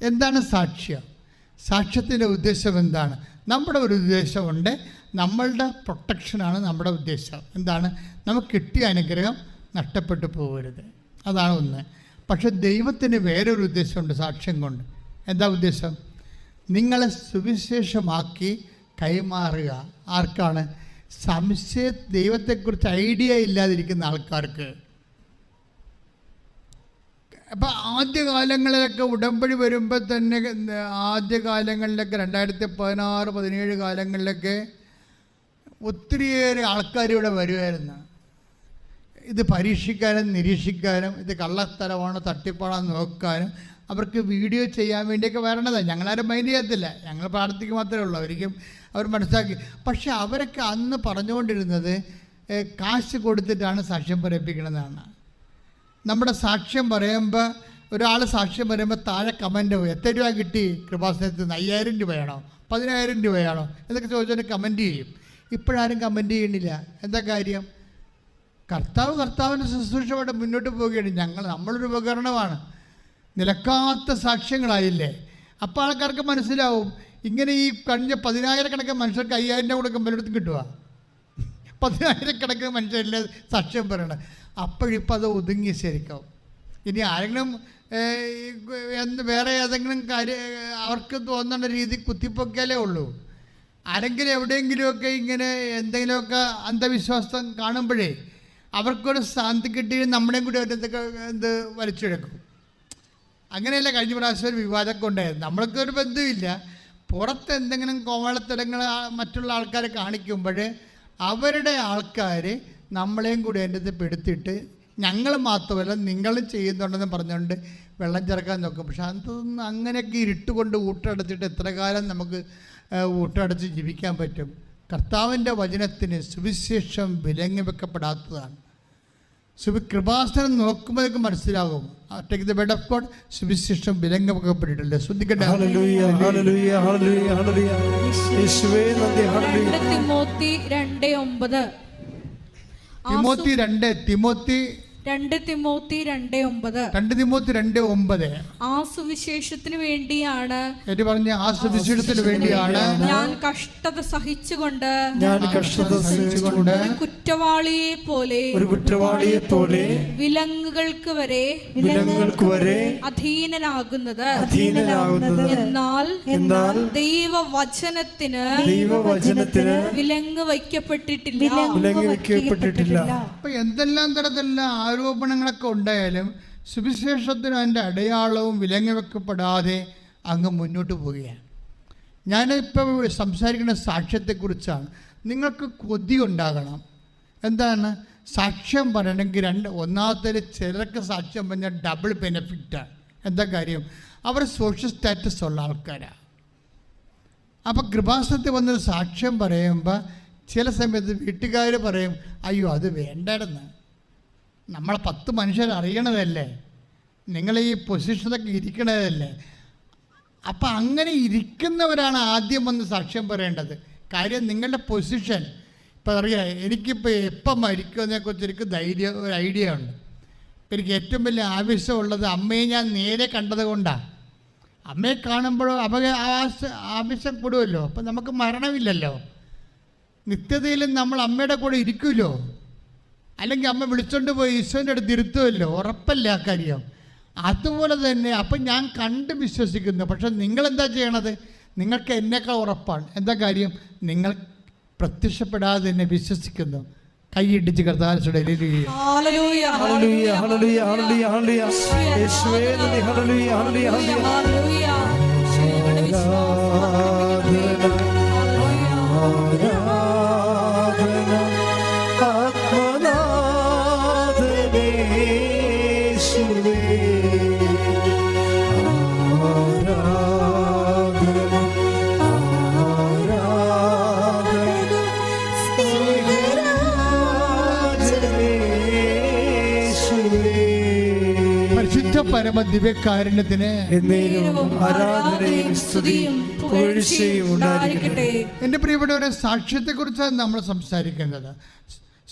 എന്താണ് സാക്ഷ്യം? സാക്ഷ്യത്തിൻ്റെ ഉദ്ദേശം എന്താണ്? നമ്മുടെ ഒരു ഉദ്ദേശമുണ്ട്. നമ്മളുടെ പ്രൊട്ടക്ഷനാണ് നമ്മുടെ ഉദ്ദേശം. എന്താണ്? നമുക്ക് കിട്ടിയ അനുഗ്രഹം നഷ്ടപ്പെട്ടു പോകരുത്, അതാണ് ഒന്ന്. പക്ഷെ ദൈവത്തിന് വേറൊരു ഉദ്ദേശമുണ്ട് സാക്ഷ്യം കൊണ്ട്. എന്താ ഉദ്ദേശം? നിങ്ങളെ സുവിശേഷമാക്കി കൈമാറുക. ആർക്കാണ്? ദൈവത്തെക്കുറിച്ച് ഐഡിയ ഇല്ലാതിരിക്കുന്ന ആൾക്കാർക്ക്. അപ്പം ആദ്യകാലങ്ങളിലൊക്കെ ഉടമ്പടി വരുമ്പോൾ തന്നെ, ആദ്യകാലങ്ങളിലൊക്കെ 2016-17 കാലങ്ങളിലൊക്കെ ഒത്തിരിയേറെ ആൾക്കാർ ഇവിടെ വരുമായിരുന്നു. ഇത് പരീക്ഷിക്കാനും നിരീക്ഷിക്കാനും ഇത് കള്ളസ്ഥലമാണോ തട്ടിപ്പാണോ നോക്കാനും അവർക്ക് വീഡിയോ ചെയ്യാൻ വേണ്ടിയൊക്കെ വരണതാണ്. ഞങ്ങളാരും മൈൻഡ് ചെയ്യത്തില്ല, ഞങ്ങൾ പ്രാർത്ഥിക്കുക മാത്രമേ ഉള്ളൂ. അവരിക്കും അവർ മനസ്സിലാക്കി. പക്ഷെ അവരൊക്കെ അന്ന് പറഞ്ഞുകൊണ്ടിരുന്നത് കാശ് കൊടുത്തിട്ടാണ് സാക്ഷ്യം പറയിപ്പിക്കണമെന്നാണ്. നമ്മുടെ സാക്ഷ്യം പറയുമ്പോൾ, ഒരാൾ സാക്ഷ്യം പറയുമ്പോൾ താഴെ കമൻറ്റ് പോയി, എത്ര രൂപ കിട്ടി കൃപാസനത്തിൽ നിന്ന്? 5000 രൂപയാണോ 10,000 രൂപയാണോ എന്നൊക്കെ ചോദിച്ചാൽ കമൻറ്റ് ചെയ്യും. ഇപ്പോഴാരും കമൻറ്റ് ചെയ്യണില്ല. എന്താ കാര്യം? കർത്താവിൻ്റെ ശുശ്രൂഷയോടെ മുന്നോട്ട് പോവുകയാണ്. നമ്മളൊരു ഉപകരണമാണ്. നിലക്കാത്ത സാക്ഷ്യങ്ങളായില്ലേ? അപ്പോൾ ആൾക്കാർക്ക് മനസ്സിലാവും, ഇങ്ങനെ ഈ കഴിഞ്ഞ 10,000 മനുഷ്യർക്ക് 5,000 രൂപ കൊടുക്കുമ്പോൾ പലയിടത്തും കിട്ടുക. 10,000 മനുഷ്യരല്ലേ സാക്ഷ്യം പറയണം. അപ്പോഴിപ്പോൾ അത് ഒതുങ്ങി ശരിക്കും. ഇനി ആരെങ്കിലും വേറെ ഏതെങ്കിലും കാര്യം അവർക്ക് തോന്നുന്ന രീതി കുത്തിപ്പൊക്കിയാലേ ഉള്ളൂ. ആരെങ്കിലും എവിടെയെങ്കിലുമൊക്കെ ഇങ്ങനെ എന്തെങ്കിലുമൊക്കെ അന്ധവിശ്വാസം കാണുമ്പോഴേ അവർക്കൊരു ശാന്തി കിട്ടി നമ്മുടെയും കൂടി എന്ത് വലിച്ചെടുക്കും. അങ്ങനെയല്ല കഴിഞ്ഞ പ്രാവശ്യം ഒരു വിവാദമൊക്കെ ഉണ്ടായത്. നമ്മൾക്കൊരു ബന്ധമില്ല, പുറത്ത് എന്തെങ്കിലും കോമളത്തരങ്ങൾ മറ്റുള്ള ആൾക്കാരെ കാണിക്കുമ്പോൾ അവരുടെ ആൾക്കാർ നമ്മളെയും കൂടി എൻ്റെ അടുത്ത് പെടുത്തിയിട്ട് ഞങ്ങൾ മാത്രമല്ല നിങ്ങളും ചെയ്യുന്നുണ്ടെന്ന് പറഞ്ഞുകൊണ്ട് വെള്ളം ചേർക്കാൻ നോക്കും. പക്ഷെ അതൊന്നും അങ്ങനെയൊക്കെ ഇരുട്ടുകൊണ്ട് ഊട്ടടച്ചിട്ട് എത്ര കാലം നമുക്ക് ഊട്ടടച്ച് ജീവിക്കാൻ പറ്റും? കർത്താവിൻ്റെ വചനത്തിന് സുവിശേഷം വിലങ്ങി വെക്കപ്പെടാത്തതാണ്. കൃപാസനം നോക്കുമ്പോഴേക്കും മനസ്സിലാകും. Take the word of God, സുവിശേഷം വിലങ്ങി വെക്കപ്പെട്ടിട്ടില്ല. ശ്രദ്ധിക്കട്ടെ. ആ സുവിശേഷത്തിന് വേണ്ടിയാണ് ഞാൻ കഷ്ടത സഹിച്ചുകൊണ്ട് കുറ്റവാളിയെ പോലെ വിലങ്ങുകൾക്ക് വരെ അധീനനാകുന്നത്. എന്നാൽ ദൈവവചനത്തിന് വിലങ്ങ് വയ്ക്കപ്പെട്ടിട്ടില്ല. അപ്പൊ എന്തെല്ലാം തരത്തിലുള്ള ആരോപണങ്ങളൊക്കെ ഉണ്ടായാലും സുവിശേഷത്തിന് അതിൻ്റെ അടയാളവും വിലങ്ങി വെക്കപ്പെടാതെ അങ്ങ് മുന്നോട്ട് പോവുകയാണ്. ഞാനിപ്പോൾ സംസാരിക്കുന്ന സാക്ഷ്യത്തെക്കുറിച്ചാണ്. നിങ്ങൾക്ക് കൊതി ഉണ്ടാകണം. എന്താണ് സാക്ഷ്യം പറയണമെങ്കിൽ? ഒന്നാമത്തെ ചിലർക്ക് സാക്ഷ്യം പറഞ്ഞാൽ ഡബിൾ ബെനിഫിറ്റാണ്. എന്താ കാര്യം? അവർ സോഷ്യൽ സ്റ്റാറ്റസ് ഉള്ള ആൾക്കാരാണ്. അപ്പോൾ കൃപാസനത്തിൽ വന്നൊരു സാക്ഷ്യം പറയുമ്പോൾ ചില സമയത്ത് വീട്ടുകാർ പറയും, അയ്യോ അത് വേണ്ടായിരുന്നു, നമ്മളെ 10 മനുഷ്യർ അറിയണതല്ലേ, നിങ്ങൾ ഈ പൊസിഷനൊക്കെ ഇരിക്കണതല്ലേ. അപ്പം അങ്ങനെ ഇരിക്കുന്നവരാണ് ആദ്യം വന്ന് സാക്ഷ്യം പറയേണ്ടത്. കാര്യം നിങ്ങളുടെ പൊസിഷൻ ഇപ്പം അറിയാം. എനിക്കിപ്പോൾ എപ്പം മരിക്കുമെന്നതിനെക്കുറിച്ച് എനിക്ക് ഒരു ഐഡിയ ഉണ്ട്. ഇപ്പം എനിക്ക് ഏറ്റവും വലിയ ആവശ്യമുള്ളത് അമ്മയെ ഞാൻ നേരെ കണ്ടത് കൊണ്ടാണ്. അമ്മയെ കാണുമ്പോഴോ ആവശ്യം കൂടുമല്ലോ. അപ്പം നമുക്ക് മരണമില്ലല്ലോ, നിത്യതയിലും നമ്മൾ അമ്മയുടെ കൂടെ ഇരിക്കുമല്ലോ. അല്ലെങ്കിൽ അമ്മ വിളിച്ചോണ്ട് പോയി ഈശോൻ്റെ അടുത്ത് ഇരുത്തുമല്ലോ, ഉറപ്പല്ലേ ആ കാര്യം. അതുപോലെ തന്നെ അപ്പം ഞാൻ കണ്ട് വിശ്വസിക്കുന്നു. പക്ഷെ നിങ്ങളെന്താ ചെയ്യണത്? നിങ്ങൾക്ക് എന്നേക്കാൾ ഉറപ്പാണ്. എന്താ കാര്യം? നിങ്ങൾ പ്രത്യക്ഷപ്പെടാതെ തന്നെ വിശ്വസിക്കുന്നു. കൈയിടിച്ച് കർത്താവിന്റെ പരമ ദിവ്യകാരുണ്യത്തിന് എൻ്റെ പ്രിയപ്പെട്ടവരെ, സാക്ഷ്യത്തെക്കുറിച്ചാണ് നമ്മൾ സംസാരിക്കുന്നത്.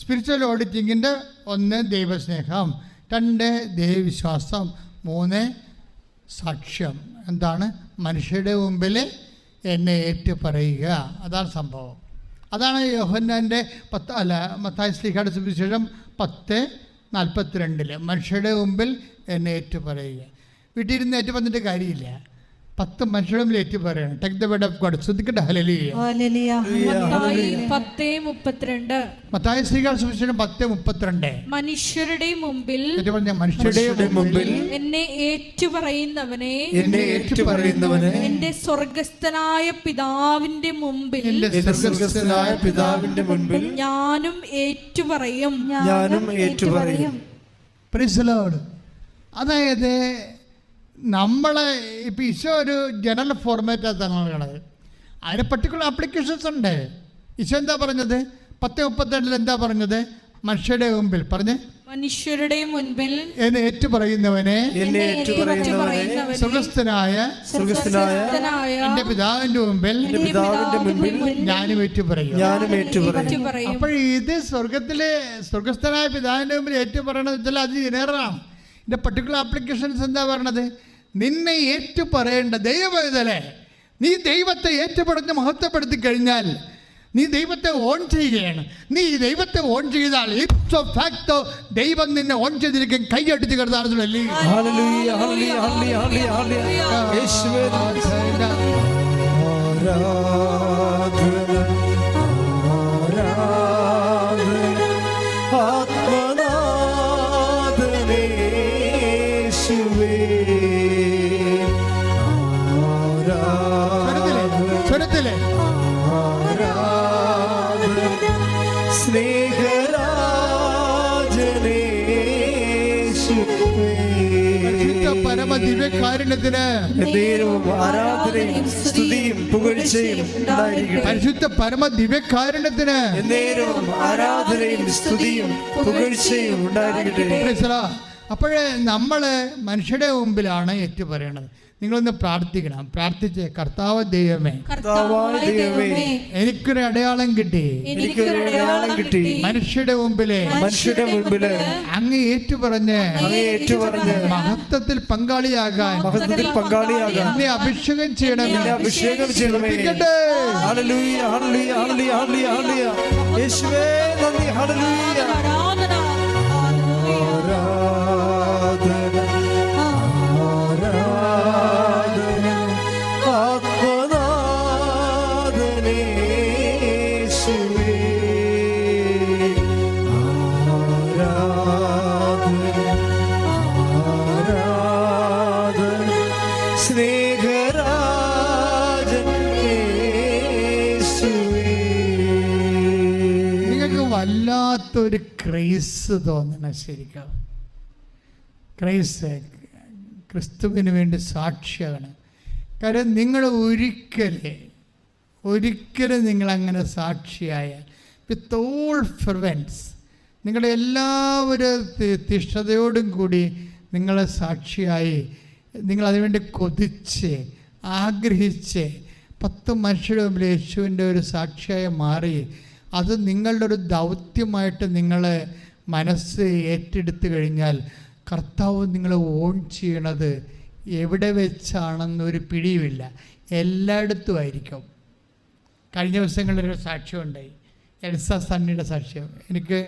സ്പിരിച്വൽ ഓഡിറ്റിങ്ങിൻ്റെ 1 ദൈവസ്നേഹം, 2 ദൈവവിശ്വാസം, 3 സാക്ഷ്യം. എന്താണ്? മനുഷ്യരുടെ മുമ്പിൽ എന്നെ ഏറ്റു പറയുക. അതാണ് സംഭവം. അതാണ് യോഹന്നാൻ്റെ മത്തായി ശ്ലീഹായുടെ സുവിശേഷം 10:42 മനുഷ്യരുടെ മുമ്പിൽ എന്നെ ഏറ്റു പറയുക. വീട്ടിലിരുന്ന് ഏറ്റു പറഞ്ഞിട്ട് കാര്യമില്ല, 10 മനുഷ്യരുടെ മുമ്പിൽ ഏറ്റു പറയണം. Take the word of God. ശ്രദ്ധിക്കട്ടെ. ഹല്ലേലൂയ. മത്തായി ശ്ലീഹായുടെ സുവിശേഷം 10:32 മനുഷ്യരുടെ മുമ്പിൽ മനുഷ്യരുടെ മുമ്പിൽ എന്നെ ഏറ്റുപറയുന്നവനെ എന്റെ സ്വർഗസ്ഥനായ പിതാവിന്റെ മുമ്പിൽ ഞാനും ഏറ്റുപറയും. Praise the Lord. അതായത് നമ്മളെ ഇപ്പം ഈശോ ഒരു ജനറൽ ഫോർമാറ്റാണ് തന്നത്. അതിന് പർട്ടിക്കുലർ ആപ്ലിക്കേഷൻസ് ഉണ്ട്. ഈശോ എന്താ പറഞ്ഞത്? 10:32 എന്താ പറഞ്ഞത്? മനുഷ്യരുടെ മുമ്പിൽ മനുഷ്യരുടെ മുൻപിൽ എന്നെ ഏറ്റു പറയുന്നവനെ സ്വർഗസ്ഥനായ എന്റെ പിതാവിന്റെ മുമ്പിൽ ഞാനും ഏറ്റു പറയും. അപ്പോൾ ഇത് സ്വർഗസ്ഥനായ പിതാവിന്റെ മുമ്പിൽ ഏറ്റു പറയണമെന്ന് വെച്ചാൽ അത് ജനറലാണ്. ഇതിന്റെ പർട്ടിക്കുലർ ആപ്ലിക്കേഷൻസ് എന്താ പറയണത്? നിന്നെ ഏറ്റു പറയേണ്ട ദൈവവേദനെ, നീ ദൈവത്തെ ഏറ്റുപറഞ്ഞ് മഹത്വപ്പെടുത്തി കഴിഞ്ഞാൽ നീ ദൈവത്തെ ഓൺ ചെയ്യുകയാണ്. നീ ദൈവത്തെ ഓൺ ചെയ്താൽ ഇപ്സോ ഫാക്ടോ ദൈവം നിന്നെ ഓൺ ചെയ്തിരിക്കും. കൈയടിച്ച് കിടന്നാണെന്നല്ലേ. പരമദിവ്യകാരുണ്യത്തിന് പരിശുദ്ധ പരമദിവ്യകാരുണ്യത്തിന് ആരാധനയും സ്തുതിയും പുകഴ്ചയും ഉണ്ടായിരിക്കട്ടെ. അപ്പോഴേ നമ്മൾ മനുഷ്യരുടെ മുമ്പിലാണ് ഏറ്റു പറയണത്. നിങ്ങളൊന്ന് പ്രാർത്ഥിക്കണം. പ്രാർത്ഥിച്ച് കർത്താവ് ദൈവമേ, എനിക്കൊരു അടയാളം കിട്ടി. മനുഷ്യരുടെ മുമ്പില് അങ്ങ് ഏറ്റുപറഞ്ഞ് മഹത്വത്തിൽ പങ്കാളിയാകാൻ എന്നെ അഭിഷേകം ചെയ്യണമേ. വല്ലാത്തൊരു ക്രൈസ് തോന്നണം. ശരിക്കും ക്രൈസ് ക്രിസ്തുവിന് വേണ്ടി സാക്ഷിയാണ്. കാര്യം നിങ്ങൾ ഒരിക്കലും നിങ്ങളങ്ങനെ സാക്ഷിയായാൽ വിത്ത് ഓൾ ഫെർവൻസ് നിങ്ങളുടെ എല്ലാവരും തിഷ്ഠതയോടും കൂടി നിങ്ങളെ സാക്ഷിയായി നിങ്ങളതിനുവേണ്ടി കൊതിച്ച് ആഗ്രഹിച്ച് 10 മനുഷ്യരുടെ മുമ്പിൽ യേശുവിൻ്റെ ഒരു സാക്ഷിയായി മാറി അത് നിങ്ങളുടെ ഒരു ദൗത്യമായിട്ട് നിങ്ങൾ മനസ്സ് ഏറ്റെടുത്ത് കഴിഞ്ഞാൽ കർത്താവ് നിങ്ങളെ ഓൺ ചെയ്യണത് എവിടെ വെച്ചാണെന്നൊരു പിടിയുമില്ല, എല്ലായിടത്തും ആയിരിക്കും. കഴിഞ്ഞ ദിവസങ്ങളിലൊരു സാക്ഷ്യമുണ്ടായി, എൽസ സണ്ണിയുടെ സാക്ഷ്യം. എനിക്ക്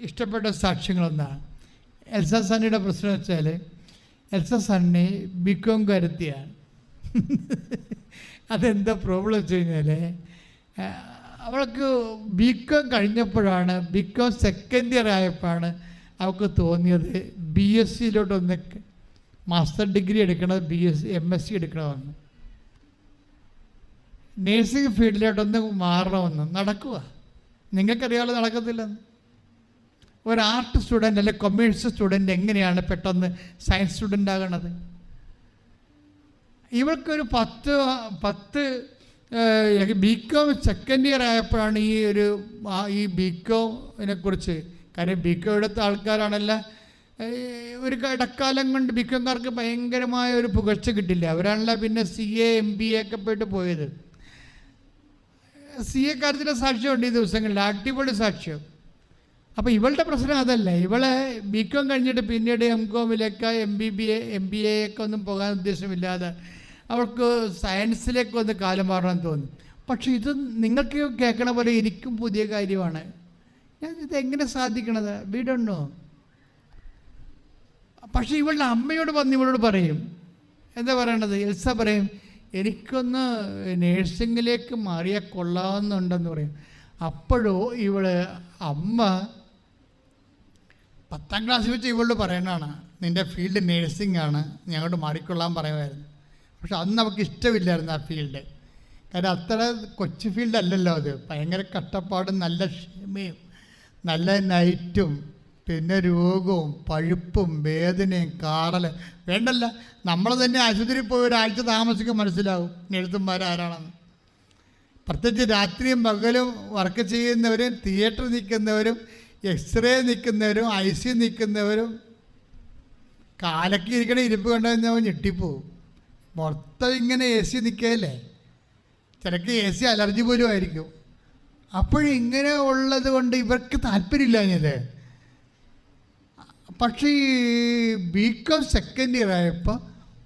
ഇഷ്ടപ്പെട്ട സാക്ഷ്യങ്ങളൊന്നാണ്. എൽസ സണ്ണിയുടെ പ്രശ്നം വെച്ചാൽ എൽസ സണ്ണി ബികോം കരുത്തിയാണ്. അതെന്താ പ്രോബ്ലം വെച്ച് കഴിഞ്ഞാൽ അവൾക്ക് ബികോം കഴിഞ്ഞപ്പോഴാണ്, ബികോം സെക്കൻഡ് ഇയർ ആയപ്പോഴാണ് അവൾക്ക് തോന്നിയത് BSc മാസ്റ്റർ ഡിഗ്രി എടുക്കണത് MSc എടുക്കണമെന്ന്, നേഴ്സിംഗ് ഫീൽഡിലോട്ടൊന്ന് മാറണമെന്ന്. നടക്കുക, നിങ്ങൾക്കറിയാമല്ലോ നടക്കത്തില്ലെന്ന്. ഒരു ആർട്ട് സ്റ്റുഡൻ്റ് അല്ലെ കൊമേഴ്സ് സ്റ്റുഡൻ്റ് എങ്ങനെയാണ് പെട്ടെന്ന് സയൻസ് സ്റ്റുഡൻ്റ് ആകണത്? ഇവൾക്കൊരു 10 ബികോം സെക്കൻഡ് ഇയർ ആയപ്പോഴാണ് ഈ ബികോമിനെ കുറിച്ച്, കാര്യം ബികോം എടുത്ത ആൾക്കാരാണല്ല, ഒരു ഇടക്കാലം കൊണ്ട് ബികോംകാർക്ക് ഭയങ്കരമായ ഒരു പുകഴ്ച കിട്ടില്ല. അവരാണല്ല പിന്നെ CA MBA ഒക്കെ പോയിട്ട് പോയത്. CA കാര്യത്തിൻ്റെ സാക്ഷ്യമുണ്ട് ഈ ദിവസങ്ങളിൽ, അടിപൊളി സാക്ഷ്യം. അപ്പോൾ ഇവളുടെ പ്രശ്നം അതല്ല. ഇവളെ ബികോം കഴിഞ്ഞിട്ട് പിന്നീട് എംകോമിലേക്ക് MBA ഒക്കെ ഒന്നും പോകാൻ ഉദ്ദേശമില്ലാതെ അവൾക്ക് സയൻസിലേക്ക് ഒന്ന് കാലം മാറണം തോന്നി. പക്ഷെ ഇത് നിങ്ങൾക്ക് കേൾക്കണ പോലെ എനിക്കും പുതിയ കാര്യമാണ്. ഞാൻ ഇതെങ്ങനെ സാധിക്കണത്? We don't know. പക്ഷെ ഇവളുടെ അമ്മയോട് വന്ന് ഇവളോട് പറയും, എന്താ പറയണത്? എൽസ പറയും, എനിക്കൊന്ന് നേഴ്സിങ്ങിലേക്ക് മാറിയാൽ കൊള്ളാമെന്നുണ്ടെന്ന് പറയും. അപ്പോഴോ അമ്മ 10ാം ക്ലാസ് വെച്ച് ഇവളോട് പറയണതാണ്, നിൻ്റെ ഫീൽഡ് നേഴ്സിംഗ് ആണ്, ഞങ്ങളോട് മാറിക്കൊള്ളാൻ പറയുമായിരുന്നു. പക്ഷെ അന്ന് അവൾക്ക് ഇഷ്ടമില്ലായിരുന്നു ആ ഫീൽഡ്. കാരണം അത്ര കൊച്ചു ഫീൽഡ് അല്ലല്ലോ അത്. ഭയങ്കര കഷ്ടപ്പാടും നല്ല ക്ഷമയും നല്ല നൈറ്റും പിന്നെ രോഗവും പഴുപ്പും വേദനയും കാറല് വേണ്ടല്ല. നമ്മൾ തന്നെ ആശുപത്രിയിൽ പോയി ഒരാഴ്ച താമസിക്കാൻ മനസ്സിലാവും നേഴ്സുമാരാരാണെന്ന്. പ്രത്യേകിച്ച് രാത്രിയും പകലും വർക്ക് ചെയ്യുന്നവരും തിയേറ്ററിൽ നിൽക്കുന്നവരും എക്സ്റേ നിൽക്കുന്നവരും IC നിൽക്കുന്നവരും കാലൊക്കെ ഇരിക്കണ ഇരിപ്പ് കണ്ടുകഴിഞ്ഞാൽ ഞെട്ടിപ്പോവും. മൊത്തം ഇങ്ങനെ AC നിൽക്കുകയല്ലേ. ചിലക്ക് AC അലർജി പോലും ആയിരിക്കും. അപ്പോഴിങ്ങനെ ഉള്ളത് കൊണ്ട് ഇവർക്ക് താല്പര്യമില്ലാഞ്ഞത്. പക്ഷേ ഈ BCom സെക്കൻഡ് ഇയർ ആയപ്പോൾ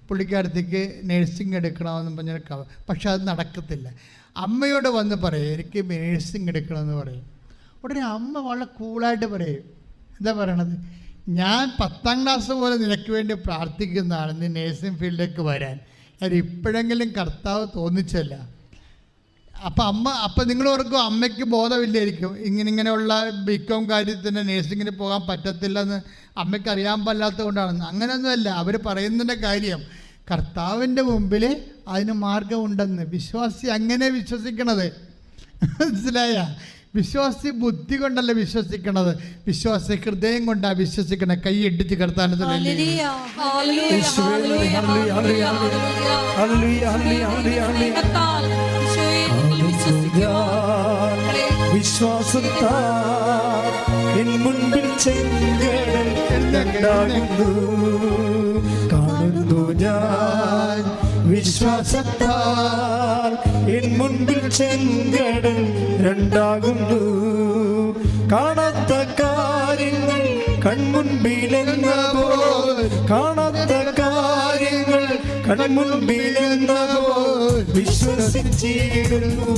പുള്ളിക്കാരത്തേക്ക് നേഴ്സിംഗ് എടുക്കണമെന്ന് പറഞ്ഞാൽ പക്ഷെ അത് നടക്കത്തില്ല. അമ്മയോട് വന്ന് പറയും, എനിക്ക് നേഴ്സിംഗ് എടുക്കണമെന്ന് പറയും. ഉടനെ അമ്മ വളരെ കൂളായിട്ട് പറയും, എന്താ പറയണത്? ഞാൻ 10ാം ക്ലാസ് പോലെ നിനക്ക് വേണ്ടി പ്രാർത്ഥിക്കുന്നതാണ് നീ നേഴ്സിംഗ് ഫീൽഡിലേക്ക് വരാൻ. അത് ഇപ്പോഴെങ്കിലും കർത്താവ് തോന്നിച്ചല്ല. അപ്പം നിങ്ങൾ ഓർക്കും അമ്മയ്ക്ക് ബോധമില്ലായിരിക്കും ഇങ്ങനെയുള്ള BCom കാര്യത്തിന് നേഴ്സിങ്ങിന് പോകാൻ പറ്റത്തില്ലെന്ന് അമ്മയ്ക്ക് അറിയാൻ പാടില്ലാത്തത് കൊണ്ടാണെന്ന്. അങ്ങനെയൊന്നുമല്ല. അവർ പറയുന്നതിൻ്റെ കാര്യം കർത്താവിൻ്റെ മുമ്പിൽ അതിന് മാർഗമുണ്ടെന്ന്. വിശ്വാസി അങ്ങനെ വിശ്വസിക്കണത്, മനസ്സിലായ? വിശ്വാസി ബുദ്ധി കൊണ്ടല്ല വിശ്വസിക്കണത്, വിശ്വാസി ഹൃദയം കൊണ്ടാണ് വിശ്വസിക്കണത്. കൈ ഇടിച്ച് കർത്താനത്തിൽ വിശ്വാസത്താൽ എൻ മുൻപിൽ ചെങ്കടൽ കാണുന്നു ഞാൻ. വിശ്വാസത്താൽ എൻ മുൻപിൽ ചെങ്കടൽ രണ്ടാകുന്നു. കാണാത്ത കാര്യങ്ങൾ കൺമുൻപിലെന്ന പോൽ, കാണാത്ത കാര്യങ്ങൾ കൺമുൻപിലെന്ന പോൽ വിശ്വസിച്ചിടുന്നു.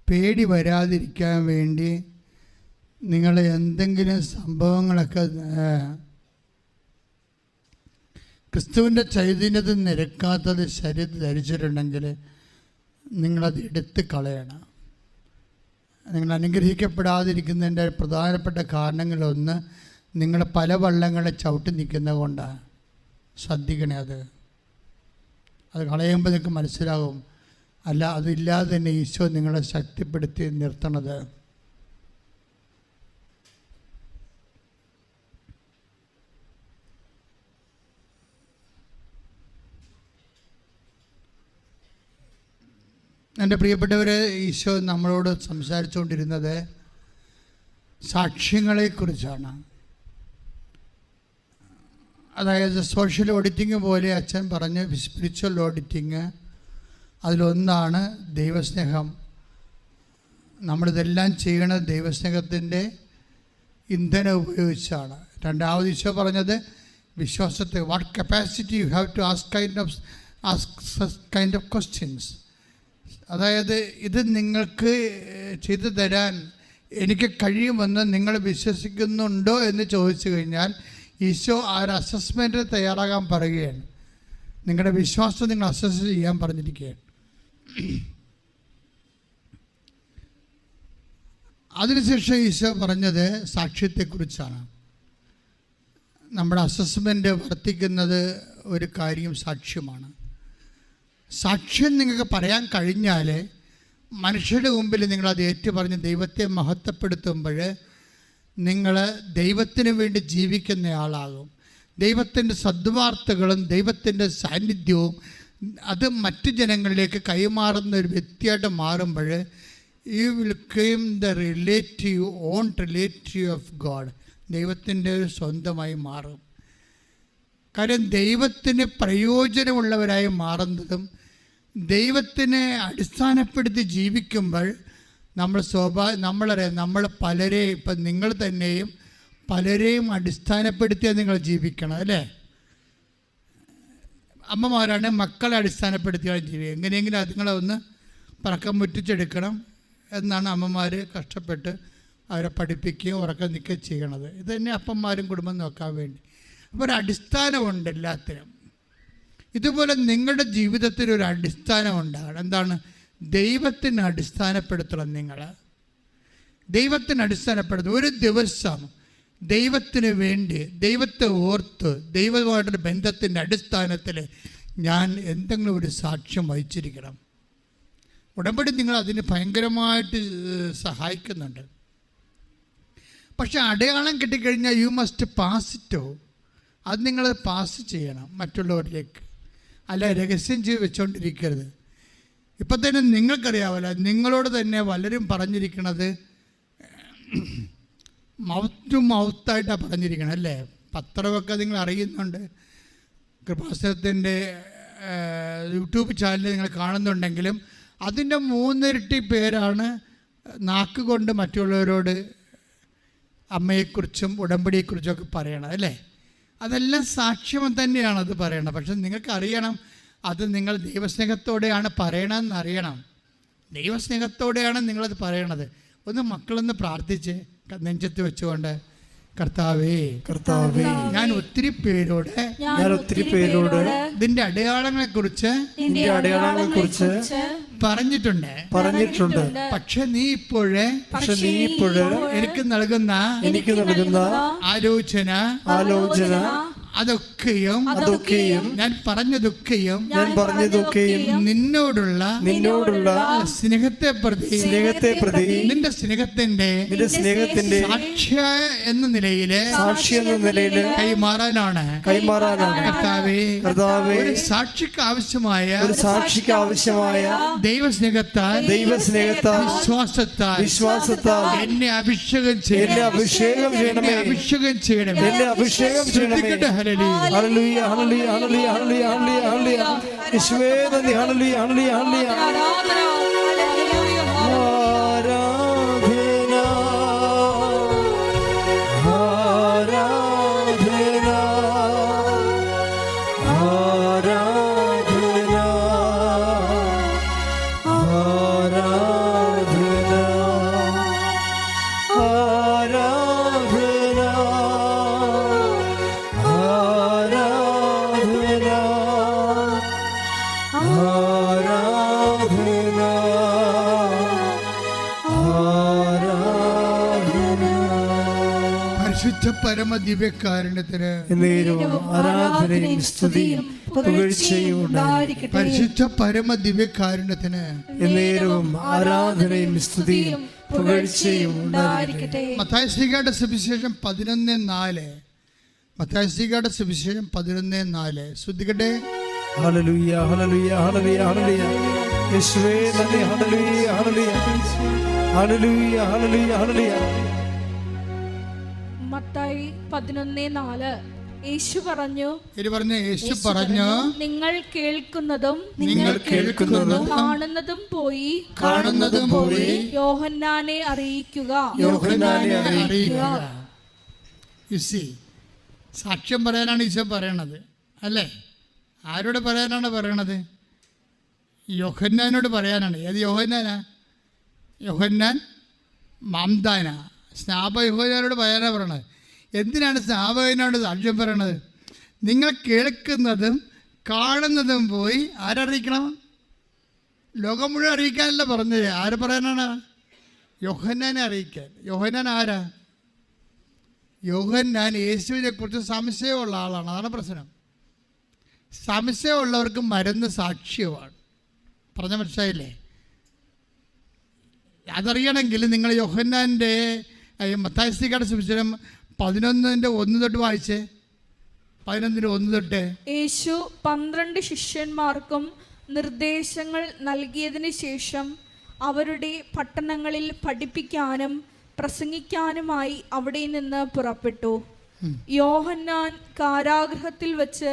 പേടി വരാതിരിക്കാൻ വേണ്ടി നിങ്ങൾ എന്തെങ്കിലും സംഭവങ്ങളൊക്കെ ക്രിസ്തുവിൻ്റെ ചൈതന്യത്തിൽ നിരക്കാത്തത് ശരീരത്തിൽ ധരിച്ചിട്ടുണ്ടെങ്കിൽ നിങ്ങളത് എടുത്ത് കളയണം. നിങ്ങൾ അനുഗ്രഹിക്കപ്പെടാതിരിക്കുന്നതിൻ്റെ പ്രധാനപ്പെട്ട കാരണങ്ങളൊന്ന് നിങ്ങൾ പല വള്ളങ്ങളെ ചവിട്ടി നിൽക്കുന്നത് കൊണ്ടാണ്. ശ്രദ്ധിക്കണേ, അത് കളയുമ്പോൾ നിങ്ങൾക്ക് മനസ്സിലാകും. അല്ല, അതില്ലാതെ തന്നെ ഈശോ നിങ്ങളെ ശക്തിപ്പെടുത്തി നിർത്തണത്. എൻ്റെ പ്രിയപ്പെട്ടവരെ, ഈശോ നമ്മളോട് സംസാരിച്ചുകൊണ്ടിരുന്നത് സാക്ഷ്യങ്ങളെക്കുറിച്ചാണ്. അതായത് സോഷ്യൽ ഓഡിറ്റിങ് പോലെ അച്ഛൻ പറഞ്ഞ് സ്പിരിച്വൽ ഓഡിറ്റിങ്, അതിലൊന്നാണ് ദൈവസ്നേഹം. നമ്മളിതെല്ലാം ചെയ്യണത് ദൈവസ്നേഹത്തിൻ്റെ ഇന്ധനം ഉപയോഗിച്ചാണ്. രണ്ടാമത് ഈശോ പറഞ്ഞത് വിശ്വാസത്തെ, what capacity you have to ask kind of questions. അതായത് ഇത് നിങ്ങൾക്ക് ചെയ്തു തരാൻ എനിക്ക് കഴിയുമെന്ന് നിങ്ങൾ വിശ്വസിക്കുന്നുണ്ടോ എന്ന് ചോദിച്ചു കഴിഞ്ഞാൽ ഈശോ ആ ഒരു അസസ്മെൻറ്റിന് തയ്യാറാകാൻ പറയുകയാണ്. നിങ്ങളുടെ വിശ്വാസം നിങ്ങൾ അസസ് ചെയ്യാൻ പറഞ്ഞിരിക്കുകയാണ്. അതിനുശേഷം ഈശോ പറഞ്ഞത് സാക്ഷ്യത്തെക്കുറിച്ചാണ്. നമ്മുടെ അസസ്മെൻ്റ് വർത്തിക്കുന്നത് ഒരു കാര്യം സാക്ഷ്യമാണ്. സാക്ഷ്യം നിങ്ങൾക്ക് പറയാൻ കഴിഞ്ഞാൽ മനുഷ്യരുടെ മുമ്പിൽ നിങ്ങളത് ഏറ്റുപറഞ്ഞ് ദൈവത്തെ മഹത്വപ്പെടുത്തുമ്പോൾ നിങ്ങൾ ദൈവത്തിന് വേണ്ടി ജീവിക്കുന്നയാളാകും. ദൈവത്തിൻ്റെ സദ്വാർത്തകളും ദൈവത്തിൻ്റെ സാന്നിധ്യവും അത് മറ്റു ജനങ്ങളിലേക്ക് കൈമാറുന്ന ഒരു വ്യക്തിയായിട്ട് മാറുമ്പോൾ you will claim the relative on relative of God. ദൈവത്തിൻ്റെ ഒരു സ്വന്തമായി മാറും. കാര്യം ദൈവത്തിന് പ്രയോജനമുള്ളവരായി മാറുന്നതും ദൈവത്തിനെ അടിസ്ഥാനപ്പെടുത്തി ജീവിക്കുമ്പോൾ നമ്മളറിയാം, നമ്മൾ പലരെയും, ഇപ്പം നിങ്ങൾ തന്നെയും പലരെയും അടിസ്ഥാനപ്പെടുത്തിയാൽ നിങ്ങൾ ജീവിക്കണം, അല്ലേ? അമ്മമാരാണ് മക്കളെ അടിസ്ഥാനപ്പെടുത്തിയാണ് ജീവിക്കുക. എങ്ങനെയെങ്കിലും അതുങ്ങളെ ഒന്ന് പറക്കം മുറ്റിച്ചെടുക്കണം എന്നാണ് അമ്മമാർ കഷ്ടപ്പെട്ട് അവരെ പഠിപ്പിക്കുകയും ഉറക്കം നിൽക്കുകയും ചെയ്യണത്. ഇത് തന്നെ അപ്പന്മാരും കുടുംബം നോക്കാൻ വേണ്ടി. അപ്പോൾ ഒരു അടിസ്ഥാനമുണ്ട് എല്ലാത്തിനും. ഇതുപോലെ നിങ്ങളുടെ ജീവിതത്തിൽ ഒരു അടിസ്ഥാനം ഉണ്ടാകണം. എന്താണ്? ദൈവത്തിന് അടിസ്ഥാനപ്പെടുത്തണം. നിങ്ങൾ ദൈവത്തിന് അടിസ്ഥാനപ്പെടുത്തും. ഒരു ദിവസം ദൈവത്തിന് വേണ്ടി, ദൈവത്തെ ഓർത്ത്, ദൈവമായിട്ടൊരു ബന്ധത്തിൻ്റെ അടിസ്ഥാനത്തിൽ ഞാൻ എന്തെങ്കിലും ഒരു സാക്ഷ്യം വഹിച്ചിരിക്കണം. ഉടമ്പടി നിങ്ങൾ അതിന് ഭയങ്കരമായിട്ട് സഹായിക്കുന്നുണ്ട്. പക്ഷെ അടയാളം കിട്ടിക്കഴിഞ്ഞാൽ യു മസ്റ്റ് പാസ് ഇറ്റോ, അത് നിങ്ങൾ പാസ് ചെയ്യണം മറ്റുള്ളവരിലേക്ക്. അല്ല രഹസ്യം ചെയ്ത് വെച്ചുകൊണ്ടിരിക്കരുത്. ഇപ്പം തന്നെ നിങ്ങൾക്കറിയാമല്ലോ, നിങ്ങളോട് തന്നെ പലരും പറഞ്ഞിരിക്കണത് മൗത്ത് ടു മൗത്തായിട്ടാണ് പറഞ്ഞിരിക്കണം, അല്ലേ? പത്രമൊക്കെ നിങ്ങൾ അറിയുന്നുണ്ട്. കൃപാസനത്തിൻ്റെ യൂട്യൂബ് ചാനൽ നിങ്ങൾ കാണുന്നുണ്ടെങ്കിലും അതിൻ്റെ 3 ഇരട്ടി പേരാണ് നാക്ക് കൊണ്ട് മറ്റുള്ളവരോട് അമ്മയെക്കുറിച്ചും ഉടമ്പടിയെക്കുറിച്ചൊക്കെ പറയണത്, അല്ലേ? അതെല്ലാം സാക്ഷ്യം തന്നെയാണ് അത് പറയണത്. പക്ഷെ നിങ്ങൾക്കറിയണം, അത് നിങ്ങൾ ദൈവസ്നേഹത്തോടെയാണ് പറയണമെന്ന് അറിയണം. ദൈവസ്നേഹത്തോടെയാണ് നിങ്ങളത് പറയണത്. ഒന്ന് മക്കളൊന്ന് പ്രാർത്ഥിച്ച് നെഞ്ചത്ത് വെച്ചുകൊണ്ട്, കർത്താവേ ഞാൻ ഒത്തിരി പേരോട് ഇതിന്റെ അടയാളങ്ങളെക്കുറിച്ച് പറഞ്ഞിട്ടുണ്ട്. പക്ഷെ നീ ഇപ്പോഴേ എനിക്ക് നൽകുന്ന ആലോചന അതൊക്കെയും ഞാൻ പറഞ്ഞതൊക്കെയും നിന്നോടുള്ള സ്നേഹത്തെ പ്രതി നിന്റെ സ്നേഹത്തിന്റെ സാക്ഷ്യ എന്ന നിലയില് കൈമാറാനാണ് കർത്താവേ. ഒരു സാക്ഷിക്ക് ആവശ്യമായ ദൈവസ്നേഹത്താൽ വിശ്വാസത്താൽ എന്നെ അഭിഷേകം ചെയ്യണമേ. ശ്രദ്ധിക്കട്ടെ. ഹല്ലേലൂയ ഹല്ലേലൂയ ഹല്ലേലൂയ ഹല്ലേലൂയ ഹല്ലേലൂയ ഹല്ലേലൂയ യേശുവേ നന്ദി. ഹല്ലേലൂയ ഹല്ലേലൂയ ഹല്ലേലൂയ ആരാധന പരമദിവ്യകാരുണ്യത്തിന് ആരാധനയും സ്തുതിയും പുകഴ്ചയും ഉണ്ടായിരിക്കട്ടെ. പരിശുദ്ധ പരമദിവ്യകാരുണ്യത്തിന് എന്നേരവും ആരാധനയും സ്തുതിയും പുകഴ്ചയും ഉണ്ടായിരിക്കട്ടെ. മത്തായി ശ്ലീഹായുടെ സുവിശേഷം 11:4. മത്തായി ശ്ലീഹായുടെ സുവിശേഷം 11:4. ശ്രദ്ധിക്കട്ടെ. ഹല്ലേലൂയ ഹല്ലേലൂയ ഹല്ലേലൂയ ഹല്ലേലൂയ യേശുവേ നന്ദി. ഹല്ലേലൂയ ഹല്ലേലൂയ ഹല്ലേലൂയ ഹല്ലേലൂയ ഹല്ലേലൂയ. മത്തായി 11:4. യേശു പറഞ്ഞു, നിങ്ങൾ കേൾക്കുന്നതും കാണുന്നതും പോയി യോഹന്നാനെ അറിയിക്കുക. സാക്ഷ്യം പറയാനാണ് ഈശോ പറയണത്, അല്ലേ? ആരോട് പറയാനാണ് പറയണത്? യോഹന്നാനോട് പറയാനാണ്. ഏത് യോഹന്നാനാ? യോഹന്നാൻ മാംദാന. സ്നാപ യോഹന്നാനോട് പറയാനാണ് പറയണത്. എന്തിനാണ് സ്നാപകനോട് സാക്ഷ്യം പറയണത്? നിങ്ങൾ കേൾക്കുന്നതും കാണുന്നതും പോയി ആരറിയിക്കണം? ലോകം മുഴുവൻ അറിയിക്കാനല്ല പറഞ്ഞത്. ആര് പറയാനാണ്? യോഹന്നാനെ അറിയിക്കാൻ. യോഹന്നാൻ ആരാ? യോഹന്നാൻ യേശുവിനെ കുറിച്ച് സംശയമുള്ള ആളാണ്. അതാണ് പ്രശ്നം. സംശയമുള്ളവർക്ക് മരുന്ന് സാക്ഷ്യമാണ്. പറഞ്ഞ മനസ്സിലായില്ലേ? അതറിയണമെങ്കിൽ നിങ്ങൾ യോഹന്നാൻ്റെ മത്തായി ശ്ലീഹായുടെ സുവിശേഷം 11:1 തൊട്ട് വായിച്ചേ. 11:1 തൊട്ട്. യേശു 12 ശിഷ്യന്മാർക്കും നിർദ്ദേശങ്ങൾ നൽകിയതിന് ശേഷം അവരുടെ പട്ടണങ്ങളിൽ പഠിപ്പിക്കാനും പ്രസംഗിക്കാനുമായി അവിടെ നിന്ന് പുറപ്പെട്ടു. യോഹന്നാൻ കാരാഗൃഹത്തിൽ വച്ച്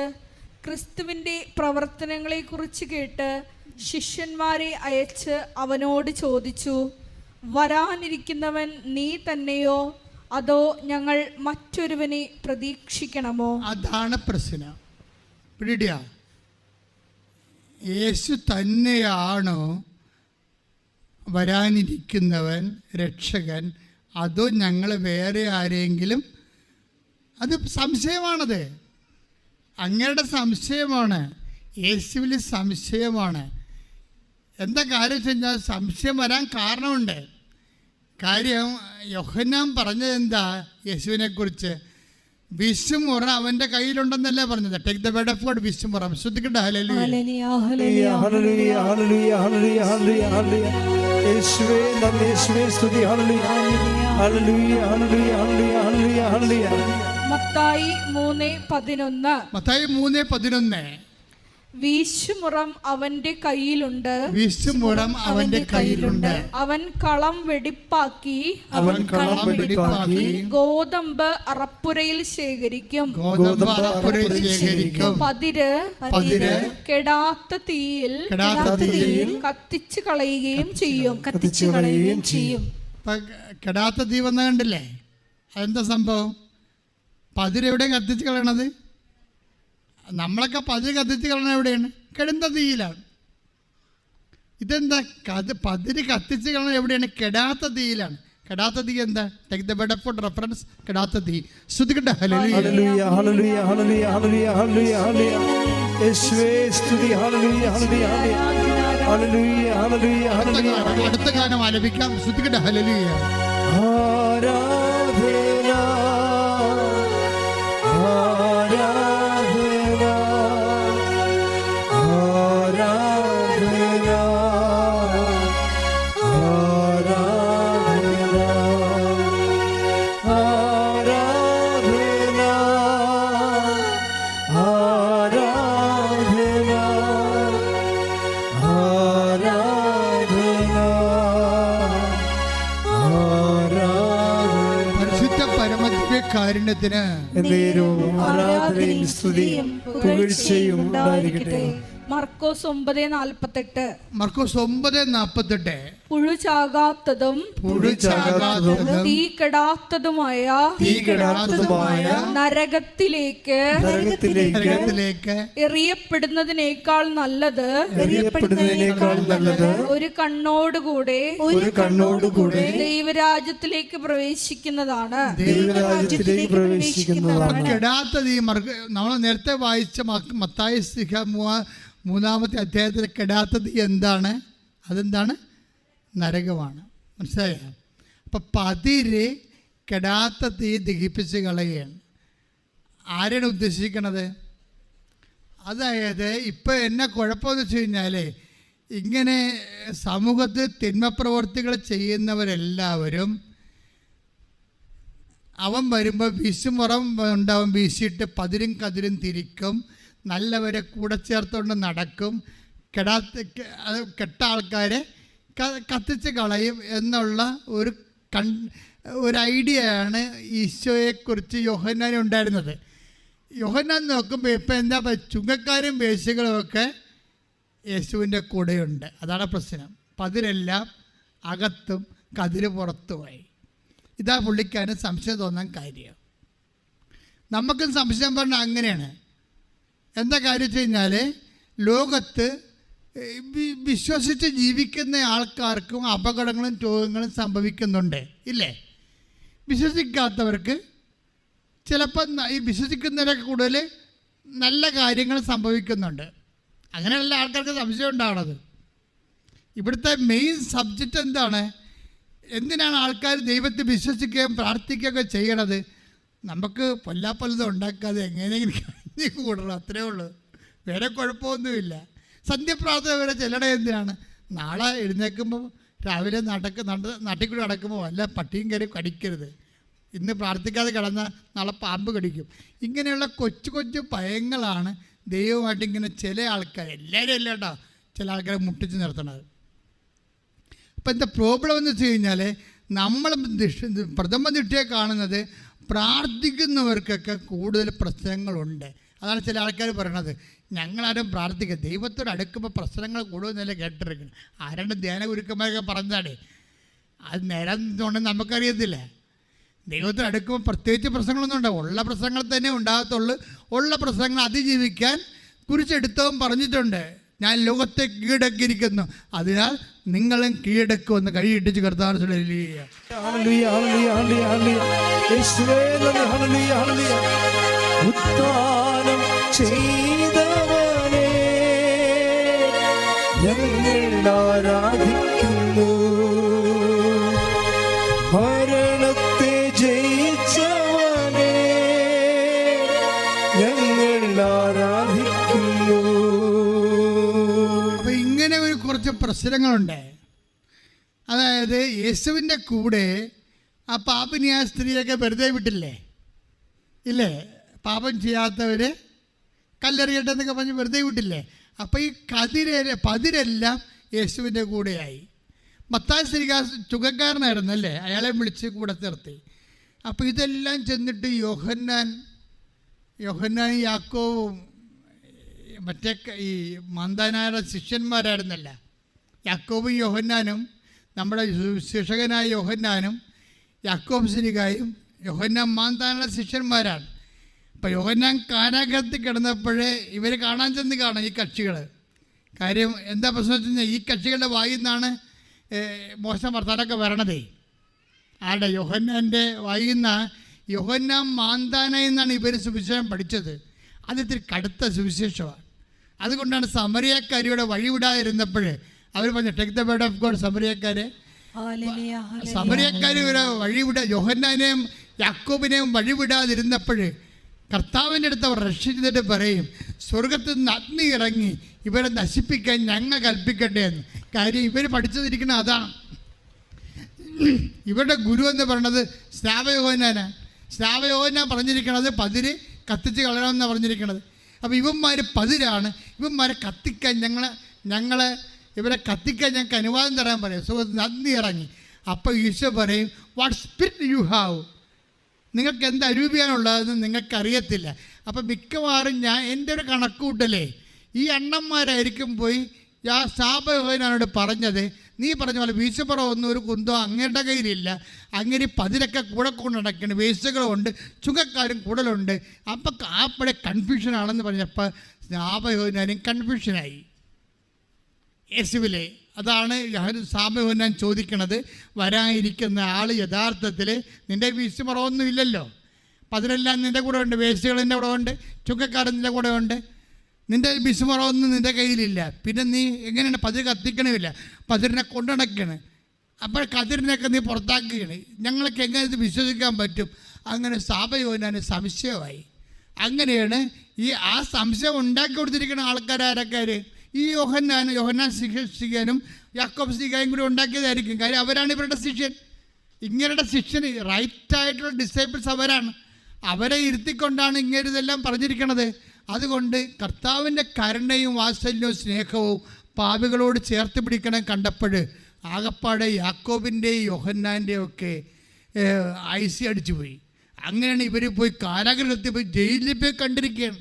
ക്രിസ്തുവിൻ്റെ പ്രവർത്തനങ്ങളെക്കുറിച്ച് കേട്ട് ശിഷ്യന്മാരെ അയച്ച് അവനോട് ചോദിച്ചു, വരാനിരിക്കുന്നവൻ നീ തന്നെയോ അതോ ഞങ്ങൾ മറ്റൊരുവനെ പ്രതീക്ഷിക്കണമോ? അതാണ് പ്രശ്നം. പിടിയ യേശു തന്നെയാണോ വരാനിരിക്കുന്നവൻ രക്ഷകൻ, അതോ ഞങ്ങൾ വേറെ ആരെങ്കിലും? അത് സംശയമാണത്. അങ്ങയുടെ സംശയമാണ്, യേശുവിൽ സംശയമാണ്. എന്താ കാര്യം വെച്ച് കഴിഞ്ഞാൽ സംശയം വരാൻ കാരണമുണ്ട്. കാര്യം യോഹന്നാൻ പറഞ്ഞത് എന്താ? യേശുവിനെക്കുറിച്ച് വിശുമുറ അവൻ്റെ കയ്യിലുണ്ടെന്നല്ലേ പറഞ്ഞത്. Take the word of God, വിശുമുറ. ശ്രദ്ധിക്കട്ടെ. ഹല്ലേലൂയ, ഹല്ലേലൂയ, ഹല്ലേലൂയ, ഹല്ലേലൂയ, ഹല്ലേലൂയ, ഹല്ലേലൂയ. യേശുവേ നന്ദി, യേശുവേ സ്തുതി. ഹല്ലേലൂയ, ഹല്ലേലൂയ, ഹല്ലേലൂയ, ഹല്ലേലൂയ, ഹല്ലേലൂയ. മത്തായി 3:11. മത്തായി 3:11. വീശുമുറം അവന്റെ കയ്യിലുണ്ട്, വിശുമുറം അവന്റെ കയ്യിലുണ്ട്. അവൻ കളം വെടിപ്പാക്കി ഗോതമ്പ് അറപ്പുരയിൽ ശേഖരിക്കും. പതിര് കെടാത്ത തീയിൽ കത്തിച്ചു കളയുകയും ചെയ്യും. കെടാത്ത തീ വന്ന കണ്ടില്ലേ? അതെന്താ സംഭവം? പതിരെവിടെ കത്തിച്ച് കളയണത്? നമ്മളൊക്കെ പതിര് കത്തിച്ച് കളയണത് എവിടെയാണ്? കെടുന്ന തീയിലാണ്. ഇതെന്താ? പതിര് കത്തിച്ച് കളയണത് എവിടെയാണ്? കെടാത്ത തീയിലാണ്. കെടാത്ത തീ എന്താ? Take the word of God reference, കെടാത്ത തീ. ശ്രദ്ധിക്കട്ടെ. ഹല്ലേലൂയ, ഹല്ലേലൂയ, ഹല്ലേലൂയ, ഹല്ലേലൂയ, ഹല്ലേലൂയ, ഹല്ലേലൂയ. യേശുവേ സ്തുതി. ഹല്ലേലൂയ, ഹല്ലേലൂയ, ഹല്ലേലൂയ, ഹല്ലേലൂയ, ഹല്ലേലൂയ. അടുത്ത ഗാനം ആലപിക്കാം. ശ്രദ്ധിക്കട്ടെ. ഹല്ലേലൂയ. ആരാധന, ആരാധന, ആരാധന, ആരാധന, ആരാധന, ആരാധന, ആരാധന. പരിശുദ്ധ പരമദിവ്യകാരുണ്യത്തിന് ആരാധനയും സ്തുതിയും പുകഴ്ചയും ഉണ്ടായിരിക്കട്ടെ. മർക്കോസ് 9:48. മർക്കോസ് 9:48. പുഴു ചാകാത്തതും തീ കെടാത്തതുമായ നരകത്തിലേക്ക് എറിയപ്പെടുന്നതിനേക്കാൾ നല്ലത് ഒരു കണ്ണോടുകൂടെ ദൈവരാജ്യത്തിലേക്ക് പ്രവേശിക്കുന്നതാണ്. കെടാത്ത തീ. നമ്മൾ നേരത്തെ വായിച്ച മത്തായി 3-ാമത്തെ അധ്യായത്തിൽ കെടാത്ത തീ എന്താണ്? അതെന്താണ്? നരകമാണ്. മനസ്സിലായോ? അപ്പം പതിര് കെടാത്ത തീ ദഹിപ്പിച്ച് കളയുകയാണ്. ആരാണ് ഉദ്ദേശിക്കണത്? അതായത് ഇപ്പം എന്നെ കുഴപ്പമെന്ന് വെച്ച് കഴിഞ്ഞാൽ, ഇങ്ങനെ സമൂഹത്തിൽ തിന്മപ്രവർത്തികൾ ചെയ്യുന്നവരെല്ലാവരും അവൻ വരുമ്പോൾ വിശുമുറം ഉണ്ടാവും, വീശിയിട്ട് പതിരും കതിരും തിരിക്കും, നല്ലവരെ കൂടെ ചേർത്തുകൊണ്ട് നടക്കും, കെട്ട ആൾക്കാരെ കത്തിച്ച് കളയും എന്നുള്ള ഒരു ഐഡിയയാണ് ഈശോയെക്കുറിച്ച് യോഹന്നാന് ഉണ്ടായിരുന്നത്. യോഹന്നാൻ നോക്കുമ്പോൾ ഇപ്പം എന്താ ചുങ്കക്കാരും വേശ്യകളും ഒക്കെ യേശുവിൻ്റെ കൂടെയുണ്ട്. അതാണ് പ്രശ്നം. പതിരെല്ലാം അകത്തും കതിര് പുറത്തുമായി. ഇതാ പുള്ളിക്കാരന് സംശയം തോന്നാൻ കാര്യം. നമുക്കും സംശയം പറഞ്ഞാൽ അങ്ങനെയാണ്. എന്താ കാര്യം വെച്ച് കഴിഞ്ഞാൽ, ലോകത്ത് വിശ്വസിച്ച് ജീവിക്കുന്ന ആൾക്കാർക്കും അപകടങ്ങളും രോഗങ്ങളും സംഭവിക്കുന്നുണ്ട്, ഇല്ലേ? വിശ്വസിക്കാത്തവർക്ക് ചിലപ്പോൾ ഈ വിശ്വസിക്കുന്നവരൊക്കെ കൂടുതൽ നല്ല കാര്യങ്ങൾ സംഭവിക്കുന്നുണ്ട്. അങ്ങനെയുള്ള ആൾക്കാർക്ക് സംശയം ഉണ്ടാവണത്. ഇവിടുത്തെ മെയിൻ സബ്ജക്റ്റ് എന്താണ്? എന്തിനാണ് ആൾക്കാർ ദൈവത്തെ വിശ്വസിക്കുകയും പ്രാർത്ഥിക്കുകയൊക്കെ ചെയ്യണത്? നമുക്ക് പൊല്ലാപ്പല്ലതും ഉണ്ടാക്കാതെ എങ്ങനെയെങ്കിലും കഴിഞ്ഞ് കൂടണം, അത്രേ ഉള്ളൂ. വേറെ കുഴപ്പമൊന്നുമില്ല. സന്ധ്യപ്രാർത്ഥന വരെ ചെല്ലണേ എന്തിനാണ്? നാളെ എഴുന്നേൽക്കുമ്പോൾ രാവിലെ നാട്ടിൽ കൂടി നടക്കുമ്പോൾ വല്ല പട്ടിയും കയറി കടിക്കരുത്. ഇന്ന് പ്രാർത്ഥിക്കാതെ കിടന്നാൽ നാളെ പാമ്പ് കടിക്കും. ഇങ്ങനെയുള്ള കൊച്ചു കൊച്ചു ഭയങ്ങളാണ് ദൈവമായിട്ട് ഇങ്ങനെ ചില ആൾക്കാർ, എല്ലാവരും അല്ല കേട്ടോ, ചില ആൾക്കാരെ മുട്ടിച്ച് നിർത്തണത്. അപ്പം എന്താ പ്രോബ്ലം എന്ന് വെച്ച് കഴിഞ്ഞാൽ, നമ്മൾ പ്രഥമ ദൃഷ്ടിയെ കാണുന്നത് പ്രാർത്ഥിക്കുന്നവർക്കൊക്കെ കൂടുതൽ പ്രശ്നങ്ങളുണ്ട്. അതാണ് ചില ആൾക്കാർ പറയണത്, ഞങ്ങളാരും പ്രാർത്ഥിക്കുക, ദൈവത്തോട് അടുക്കുമ്പോൾ പ്രശ്നങ്ങൾ കൂടുതലല്ലേ കേട്ടിരിക്കണം. ആരാണ്ട് ധ്യാന ഗുരുക്കന്മാരൊക്കെ പറഞ്ഞാടേ, അത് നേരാന്നുണ്ടെങ്കിൽ നമുക്കറിയത്തില്ല. ദൈവത്തിൽ അടുക്കുമ്പോൾ പ്രത്യേകിച്ച് പ്രശ്നങ്ങളൊന്നും ഉണ്ടാവും. ഉള്ള പ്രശ്നങ്ങൾ തന്നെ ഉണ്ടാകത്തുള്ളൂ. ഉള്ള പ്രശ്നങ്ങൾ അതിജീവിക്കാൻ കുരിശെടുത്തവൻ പറഞ്ഞിട്ടുണ്ട്, ഞാൻ ലോകത്തെ കീഴടക്കിയിരിക്കുന്നു, അതിനാൽ നിങ്ങളും കീഴടക്കുമെന്ന് കൈയിട്ടിച്ച് കർത്താവ് ഉത്ഥാനം ചെയ്തവനെ ഞങ്ങൾ ആരാധിക്കുന്നു, മരണത്തെ ജയിച്ചവനെ ഞങ്ങൾ ആരാധിക്കുന്നു. അപ്പോൾ ഇങ്ങനെ ഒരു കുറച്ച് പ്രശ്നങ്ങളുണ്ട്. അതായത് യേശുവിൻ്റെ കൂടെ ആ പാപിനിയായ സ്ത്രീയൊക്കെ വെറുതെ വിട്ടില്ലേ, ഇല്ലേ? പാപം ചെയ്യാത്തവർ കല്ലെറിയട്ടെ എന്നൊക്കെ പറഞ്ഞ് വെറുതെ വിട്ടില്ലേ? അപ്പോൾ ഈ പതിരെല്ലാം യേശുവിൻ്റെ കൂടെയായി. മത്തായി ശ്രീകാ ചുങ്കക്കാരനായിരുന്നു അല്ലേ, അയാളെ വിളിച്ച് കൂടെ നിർത്തി. അപ്പോൾ ഇതെല്ലാം ചെന്നിട്ട് യോഹന്നാൻ യാക്കോവും മറ്റേ ഈ മന്ദാനായ ശിഷ്യന്മാരായിരുന്നല്ല, യാക്കോബും യോഹന്നാനും നമ്മുടെ ശിക്ഷകനായ യോഹന്നാനും യാക്കോബ് ശ്രീകായും യോഹന്നാൻ മാന്താനുള്ള ശിഷ്യന്മാരാണ്. അപ്പോൾ യോഹന്നാൻ കാരാഗ്രഹത്തിൽ കിടന്നപ്പോഴേ ഇവർ കാണാൻ ചെന്ന് കാണും ഈ കക്ഷികൾ. കാര്യം എന്താ പ്രശ്നം വെച്ച് കഴിഞ്ഞാൽ ഈ കക്ഷികളുടെ വായിൽ നിന്നാണ് മോശം വർത്താനൊക്കെ വരണതേ. ആരുടെ? യോഹന്നാൻ്റെ വായിൽ നിന്നാണ്. യോഹന്നാൻ മാന്താനയിൽ നിന്നാണ് ഇവർ സുവിശേഷം പഠിച്ചത്. അത് ഇത്തിരി കടുത്ത സുവിശേഷമാണ്. അതുകൊണ്ടാണ് സമറിയക്കാരിയുടെ വഴിവിടാതിരുന്നപ്പോൾ അവർ പറഞ്ഞു take the word of God. സമറിയക്കാർ ഇവരെ വഴിവിടാ, യോഹന്നാനെയും യാക്കോബിനെയും വഴിവിടാതിരുന്നപ്പോൾ കർത്താവിൻ്റെ അടുത്ത് അവർ രക്ഷിച്ചിട്ട് പറയും, സ്വർഗത്തിൽ നിന്ന് അഗ്നി ഇറങ്ങി ഇവരെ നശിപ്പിക്കാൻ ഞങ്ങൾ കൽപ്പിക്കട്ടെ എന്ന്. കാര്യം ഇവർ പഠിച്ചതിരിക്കുന്ന അതാണ്. ഇവരുടെ ഗുരു എന്ന് പറയുന്നത് സ്നാപയോഹന്നാനാണ്. സ്നാപയോഹന്നാൻ പറഞ്ഞിരിക്കണത് പതിര് കത്തിച്ച് കളയണമെന്നാണ് പറഞ്ഞിരിക്കണത്. അപ്പോൾ ഇവന്മാർ പതിരാണ്, ഇവന്മാരെ കത്തിക്കാൻ ഇവരെ കത്തിക്കാൻ ഞങ്ങൾക്ക് അനുവാദം തരാൻ പറയും. സുഖത്തിന് അഗ്നി ഇറങ്ങി. അപ്പോൾ ഈശോ പറയും, വാട്ട് സ്പിരിറ്റ് യു ഹാവ്, നിങ്ങൾക്ക് എന്ത് അരൂപിയാണുള്ളതെന്ന് നിങ്ങൾക്കറിയത്തില്ല. അപ്പം മിക്കവാറും എൻ്റെ ഒരു കണക്കൂട്ടലേ ഈ അണ്ണന്മാരായിരിക്കും പോയി ശാപയോഹന്നാനോട് പറഞ്ഞത്, നീ പറഞ്ഞ പോലെ വീശപ്പുറം ഒന്നും ഒരു കുന്തോ അങ്ങയുടെ കയ്യിലില്ല, അങ്ങനെ പതിരൊക്കെ കൂടെ കൊണ്ട് നടക്കണം, വേസ്റ്റുകളുണ്ട്, ചുങ്കക്കാരും കൂടുതലുണ്ട്. അപ്പം ആപ്പടെ കൺഫ്യൂഷനാണെന്ന് പറഞ്ഞപ്പോൾ ശാപയോഹന്നാനും കൺഫ്യൂഷനായി യേശുവിലെ. അതാണ് ശാപയോഹന്നാൻ ചോദിക്കണത്, വരാനിരിക്കുന്ന ആൾ യഥാർത്ഥത്തിൽ നിൻ്റെ വീശുപുറമൊന്നും ഇല്ലല്ലോ, പതിരെല്ലാം നിൻ്റെ കൂടെ ഉണ്ട്, വേസ്റ്റുകൾ നിൻ്റെ കൂടെ ഉണ്ട്, ചുങ്കക്കാരൻ നിൻ്റെ കൂടെ ഉണ്ട്, നിൻ്റെ വിസ്മറമൊന്നും നിൻ്റെ കയ്യിലില്ല, പിന്നെ നീ എങ്ങനെയാണ് പതിര് കത്തിക്കണമില്ല, പതിരിനെ കൊണ്ടുനടക്കണ്, അപ്പോൾ കതിരിനെയൊക്കെ നീ പുറത്താക്കുകയാണ്, ഞങ്ങൾക്ക് എങ്ങനെ ഇത് വിശ്വസിക്കാൻ പറ്റും? അങ്ങനെ ശാപയോഹന്നാന് സംശയമായി. അങ്ങനെയാണ് ആ സംശയം ഉണ്ടാക്കി കൊടുത്തിരിക്കുന്ന ആൾക്കാരാരക്കാർ ഈ യോഹന്നാൻ ശിഷ്യനും യാക്കോബ് ശ്രീകായും കൂടി ഉണ്ടാക്കിയതായിരിക്കും. കാര്യം അവരാണ് ഇവരുടെ ശിഷ്യൻ. ഇങ്ങനെയുടെ ശിഷ്യൻ റൈറ്റായിട്ടുള്ള ഡിസൈപ്പിൾസ് അവരാണ്. അവരെ ഇരുത്തിക്കൊണ്ടാണ് ഇങ്ങനെ ഇതെല്ലാം പറഞ്ഞിരിക്കണത്. അതുകൊണ്ട് കർത്താവിൻ്റെ കരുണയും വാത്സല്യവും സ്നേഹവും പാപികളോട് ചേർത്ത് പിടിക്കണം കണ്ടപ്പോൾ ആകപ്പാടെ യാക്കോബിൻ്റെയും യോഹന്നാൻ്റെയും ഒക്കെ ഐസി അടിച്ചു പോയി. അങ്ങനെയാണ് ഇവർ പോയി കാരാഗ്രഹത്തിൽ പോയി ജയിലിൽ പോയി കണ്ടിരിക്കുകയാണ്.